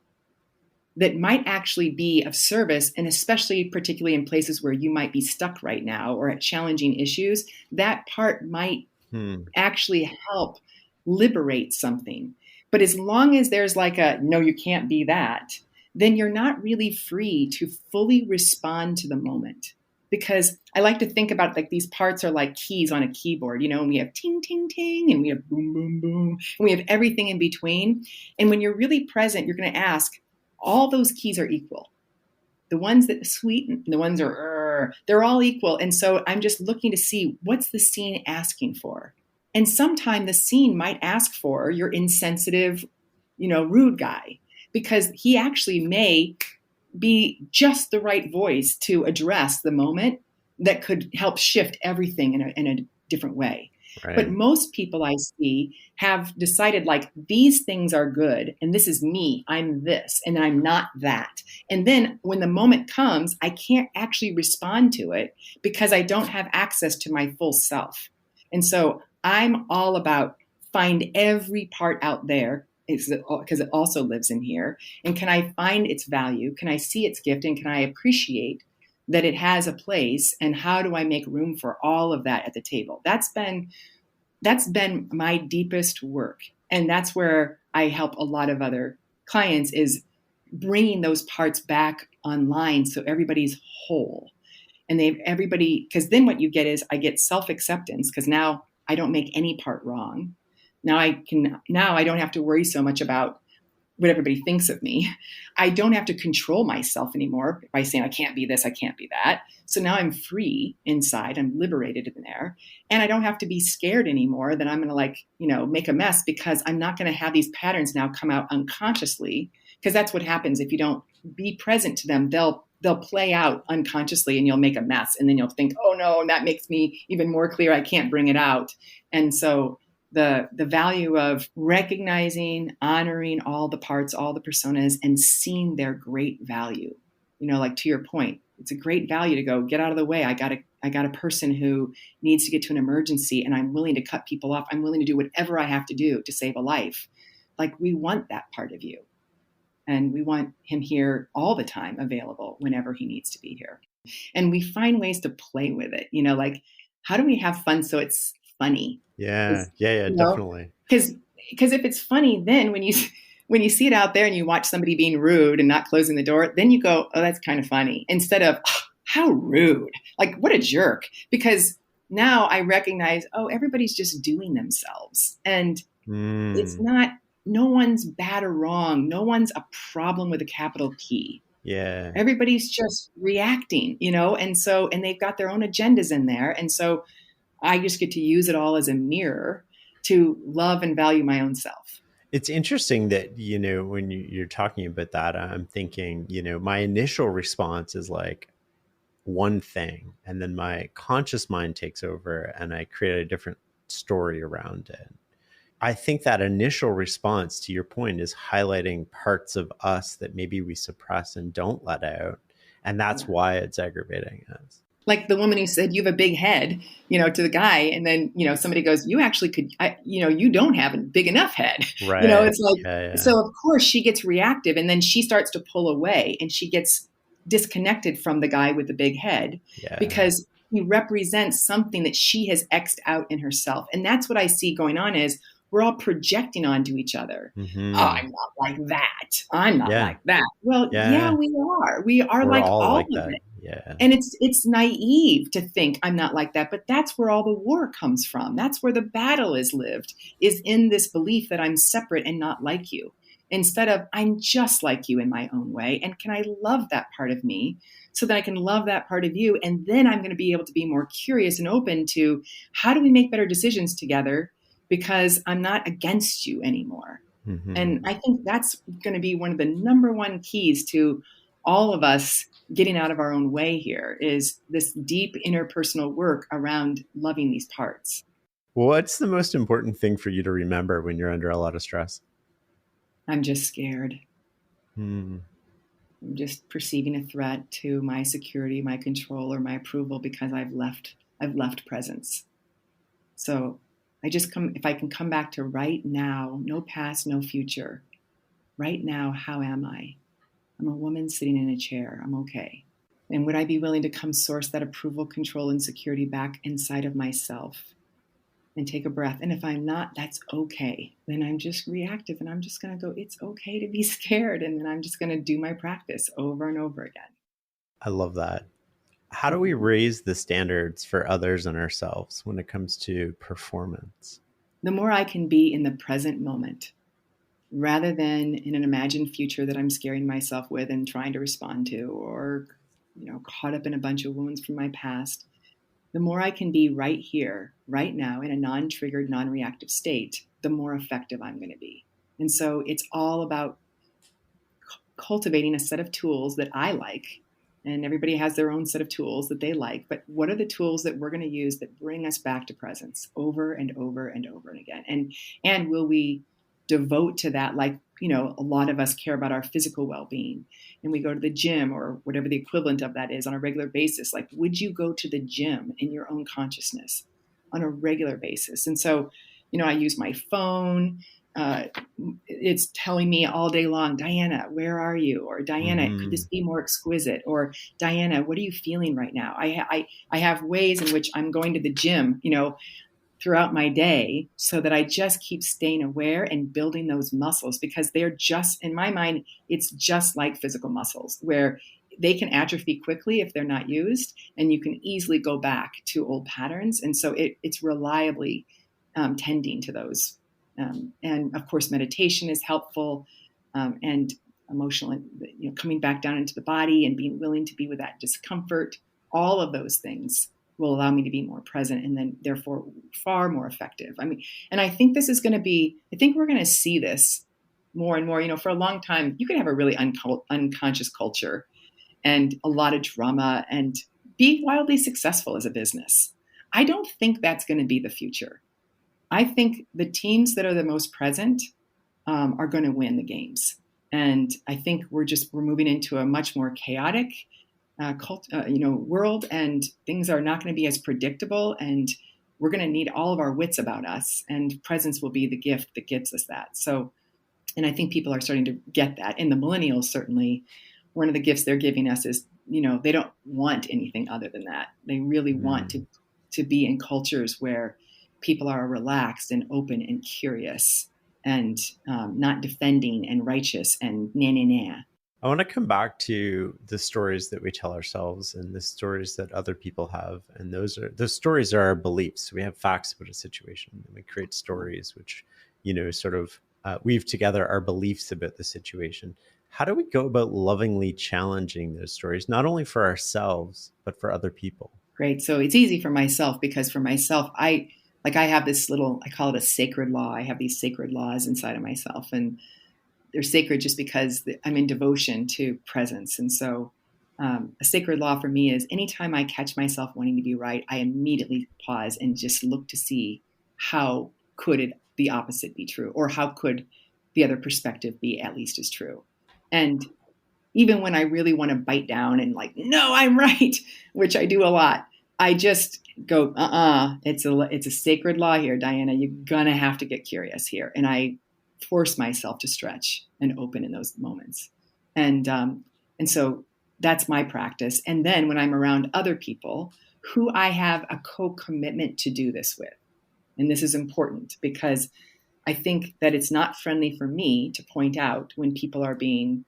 that might actually be of service, and especially particularly in places where you might be stuck right now or at challenging issues, that part might actually help liberate something. But as long as there's like no, you can't be that, then you're not really free to fully respond to the moment. Because I like to think about like these parts are like keys on a keyboard, and we have ting, ting, ting, and we have boom, boom, boom, and we have everything in between. And when you're really present, you're going to ask, all those keys are equal. The ones that sweeten, the ones are, they're all equal. And so I'm just looking to see what's the scene asking for. And sometime the scene might ask for your insensitive, rude guy, because he actually may be just the right voice to address the moment that could help shift everything in a different way. Right. But most people I see have decided like these things are good and this is me, I'm this and I'm not that. And then when the moment comes, I can't actually respond to it because I don't have access to my full self. And so I'm all about find every part out there because it also lives in here. And can I find its value? Can I see its gift? And can I appreciate that it has a place? And how do I make room for all of that at the table? That's been my deepest work. And that's where I help a lot of other clients is bringing those parts back online so everybody's whole. And because then what you get is I get self-acceptance because now I don't make any part wrong. Now I don't have to worry so much about what everybody thinks of me. I don't have to control myself anymore by saying I can't be this, I can't be that. So now I'm free inside, I'm liberated in there. And I don't have to be scared anymore that I'm going to make a mess because I'm not going to have these patterns now come out unconsciously because that's what happens. If you don't be present to them, they'll play out unconsciously and you'll make a mess. And then you'll think, oh no, that makes me even more clear. I can't bring it out. And so the value of recognizing, honoring all the parts, all the personas, and seeing their great value. Like to your point, it's a great value to go get out of the way. I got a person who needs to get to an emergency and I'm willing to cut people off. I'm willing to do whatever I have to do to save a life. Like we want that part of you. And we want him here all the time, available whenever he needs to be here. And we find ways to play with it, like how do we have fun so it's funny? Yeah, definitely. Because if it's funny, then when you see it out there and you watch somebody being rude and not closing the door, then you go, oh, that's kind of funny. Instead of, oh, how rude, like what a jerk. Because now I recognize, oh, everybody's just doing themselves. And it's not, no one's bad or wrong. No one's a problem with a capital P. Yeah. Everybody's just reacting, and they've got their own agendas in there. And so I just get to use it all as a mirror to love and value my own self. It's interesting that, when you're talking about that, I'm thinking, my initial response is like one thing, and then my conscious mind takes over and I create a different story around it. I think that initial response, to your point, is highlighting parts of us that maybe we suppress and don't let out. And that's why it's aggravating us. Like the woman who said, you have a big head, to the guy. And then, somebody goes, you actually could, you don't have a big enough head. Right. It's like, So of course she gets reactive, and then she starts to pull away, and she gets disconnected from the guy with the big head because he represents something that she has X'd out in herself. And that's what I see going on is we're all projecting onto each other. Mm-hmm. Oh, I'm not like that. I'm not like that. Well, we are. We are. We're like all of that. it. Yeah. And it's naive to think I'm not like that, but that's where all the war comes from. That's where the battle is lived, is in this belief that I'm separate and not like you, instead of I'm just like you in my own way. And can I love that part of me so that I can love that part of you? And then I'm going to be able to be more curious and open to how do we make better decisions together, because I'm not against you anymore. Mm-hmm. And I think that's going to be one of the number one keys to all of us getting out of our own way here, is this deep interpersonal work around loving these parts. What's the most important thing for you to remember when you're under a lot of stress? I'm just scared. I'm just perceiving a threat to my security, my control, or my approval because I've left presence. So if I can come back to right now, no past, no future. Right now, how am I? I'm a woman sitting in a chair. I'm okay. And would I be willing to come source that approval, control, and security back inside of myself and take a breath? And if I'm not, that's okay. Then I'm just reactive, and I'm just going to go, it's okay to be scared. And then I'm just going to do my practice over and over again. I love that. How do we raise the standards for others and ourselves when it comes to performance? The more I can be in the present moment, rather than in an imagined future that I'm scaring myself with and trying to respond to, or, caught up in a bunch of wounds from my past, the more I can be right here, right now, in a non-triggered, non-reactive state, the more effective I'm going to be. And so it's all about cultivating a set of tools that I like. And everybody has their own set of tools that they like. But what are the tools that we're going to use that bring us back to presence over and over and over and again? And will we devote to that? Like, a lot of us care about our physical well-being, and we go to the gym or whatever the equivalent of that is on a regular basis. Like, would you go to the gym in your own consciousness on a regular basis? And so, I use my phone. It's telling me all day long, Diana, where are you? Or Diana, could this be more exquisite? Or Diana, what are you feeling right now? I have ways in which I'm going to the gym, throughout my day, so that I just keep staying aware and building those muscles, because they're just, in my mind, it's just like physical muscles, where they can atrophy quickly if they're not used, and you can easily go back to old patterns. And so it's reliably tending to those. And of course, meditation is helpful, and emotional, coming back down into the body and being willing to be with that discomfort. All of those things will allow me to be more present, and then therefore far more effective. And I think this is going to be, I think we're going to see this more and more. For a long time, you could have a really unconscious culture and a lot of drama and be wildly successful as a business. I don't think that's going to be the future. I think the teams that are the most present are going to win the games. And I think we're moving into a much more chaotic world, and things are not going to be as predictable, and we're going to need all of our wits about us, and presence will be the gift that gets us that. So, and I think people are starting to get that. And the millennials, certainly, one of the gifts they're giving us is, they don't want anything other than that. They really want to be in cultures where people are relaxed and open and curious, and not defending and righteous and nah. I want to come back to the stories that we tell ourselves and the stories that other people have. And those stories are our beliefs. We have facts about a situation, and we create stories which, sort of weave together our beliefs about the situation. How do we go about lovingly challenging those stories, not only for ourselves, but for other people? Great. So it's easy for myself, because for myself, I have this I call it a sacred law. I have these sacred laws inside of myself, and they're sacred just because I'm in devotion to presence. And so a sacred law for me is anytime I catch myself wanting to be right, I immediately pause and just look to see how could the opposite be true? Or how could the other perspective be at least as true? And even when I really want to bite down and like, no, I'm right, which I do a lot, I just go, it's a sacred law here, Diana. You're gonna have to get curious here, and I force myself to stretch and open in those moments, and so that's my practice. And then when I'm around other people who I have a co-commitment to do this with, and this is important because I think that it's not friendly for me to point out when people are being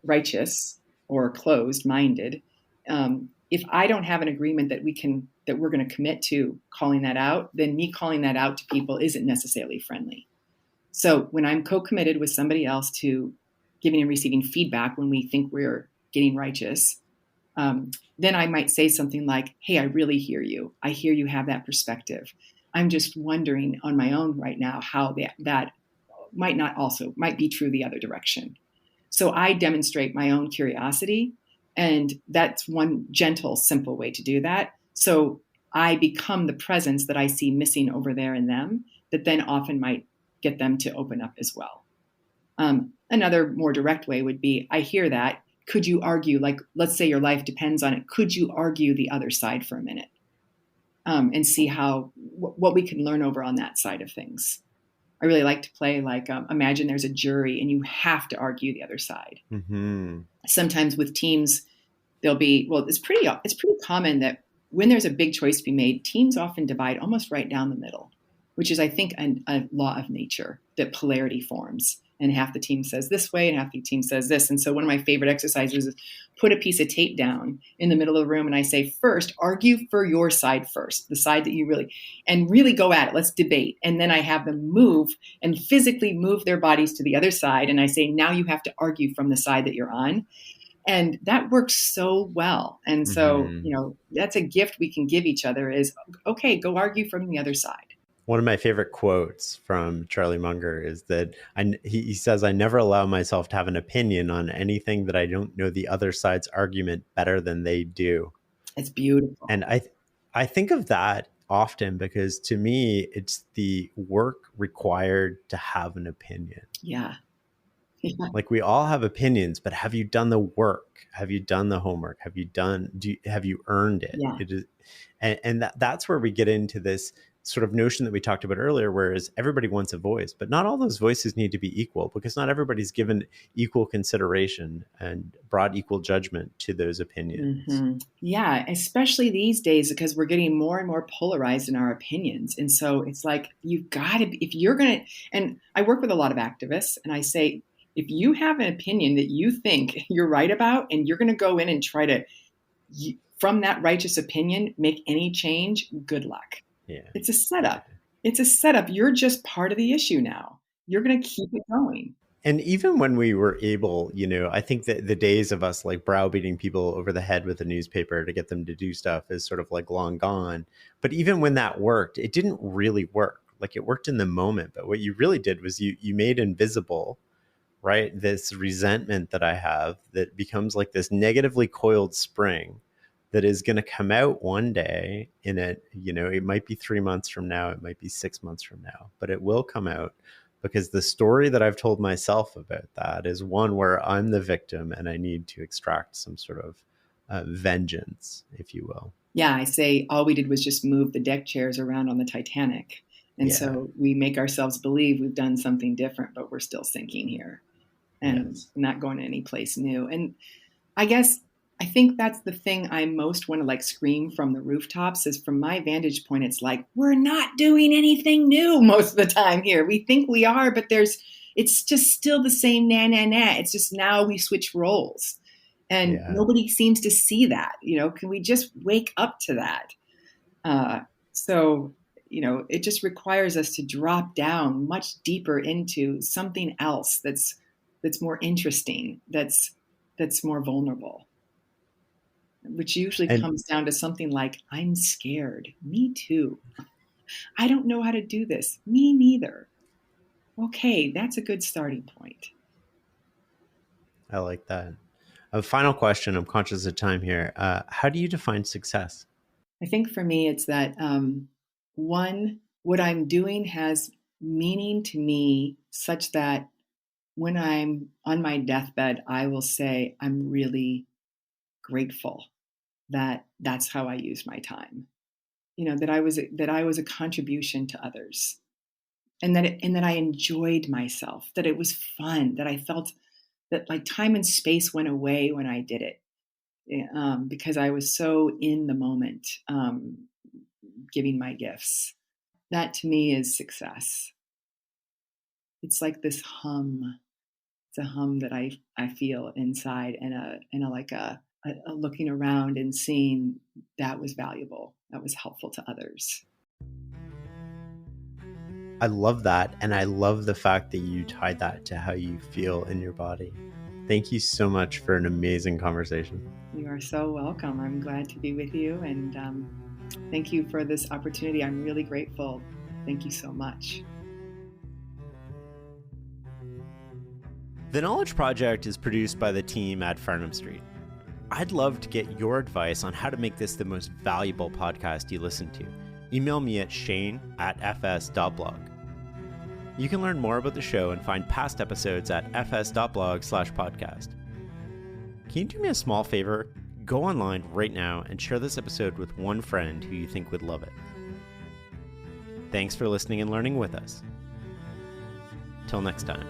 righteous or closed-minded. If I don't have an agreement that we're going to commit to calling that out, then me calling that out to people isn't necessarily friendly. So when I'm co-committed with somebody else to giving and receiving feedback when we think we're getting righteous, then I might say something like, hey, I really hear you. I hear you have that perspective. I'm just wondering on my own right now how that might be true the other direction. So I demonstrate my own curiosity, and that's one gentle, simple way to do that. So I become the presence that I see missing over there in them that then often might get them to open up as well. Another more direct way would be, I hear that. Could you argue, like, let's say your life depends on it. Could you argue the other side for a minute and see what we can learn over on that side of things? I really like to play like, imagine there's a jury and you have to argue the other side. Mm-hmm. Sometimes with teams, it's pretty common that when there's a big choice to be made, teams often divide almost right down the middle, which is, I think, a law of nature, that polarity forms. And half the team says this way and half the team says this. And so one of my favorite exercises is put a piece of tape down in the middle of the room. And I say, first, argue for your side first, the side that you really go at it. Let's debate. And then I have them move and physically move their bodies to the other side. And I say, now you have to argue from the side that you're on. And that works so well. And so, that's a gift we can give each other is, okay, go argue from the other side. One of my favorite quotes from Charlie Munger is that he says, I never allow myself to have an opinion on anything that I don't know the other side's argument better than they do. It's beautiful. And I think of that often because to me, it's the work required to have an opinion. Yeah. Like we all have opinions, but have you done the work? Have you done the homework? Have you earned it? Yeah. It is, and that's where we get into this sort of notion that we talked about earlier, whereas everybody wants a voice, but not all those voices need to be equal because not everybody's given equal consideration and brought equal judgment to those opinions. Mm-hmm. Yeah, especially these days because we're getting more and more polarized in our opinions. And so it's like, you've got to, if you're going to, and I work with a lot of activists and I say, if you have an opinion that you think you're right about and you're going to go in and try to, from that righteous opinion, make any change, good luck. Yeah. It's a setup. It's a setup. You're just part of the issue now. You're going to keep it going. And even when we were able, I think that the days of us like browbeating people over the head with a newspaper to get them to do stuff is sort of like long gone. But even when that worked, it didn't really work. Like it worked in the moment. But what you really did was you made invisible, right, this resentment that I have that becomes like this negatively coiled spring that is going to come out one day in it. It might be 3 months from now. It might be 6 months from now, but it will come out because the story that I've told myself about that is one where I'm the victim and I need to extract some sort of vengeance, if you will. Yeah. I say all we did was just move the deck chairs around on the Titanic. And so we make ourselves believe we've done something different, but we're still sinking here and not going to any place new. And I think that's the thing I most want to like scream from the rooftops is from my vantage point. It's like, we're not doing anything new most of the time here. We think we are, but it's just still the same na. It's just now we switch roles and nobody seems to see that, can we just wake up to that? So, it just requires us to drop down much deeper into something else that's more interesting, that's more vulnerable. Which usually comes down to something like, I'm scared. Me too. I don't know how to do this. Me neither. Okay, that's a good starting point. I like that. A final question. I'm conscious of time here. How do you define success? I think for me, it's that one, what I'm doing has meaning to me such that when I'm on my deathbed, I will say, I'm really grateful that that's how I used my time. That I was a contribution to others, and that I enjoyed myself, that it was fun, that I felt that like time and space went away when I did it, because I was so in the moment, giving my gifts. That to me is success. It's like this hum. It's a hum that I feel inside, and a looking around and seeing that was valuable, that was helpful to others. I love that. And I love the fact that you tied that to how you feel in your body. Thank you so much for an amazing conversation. You are so welcome. I'm glad to be with you. And thank you for this opportunity. I'm really grateful. Thank you so much. The Knowledge Project is produced by the team at Farnham Street. I'd love to get your advice on how to make this the most valuable podcast you listen to. Email me at shane@fs.blog. You can learn more about the show and find past episodes at fs.blog/podcast. Can you do me a small favor? Go online right now and share this episode with one friend who you think would love it. Thanks for listening and learning with us. Till next time.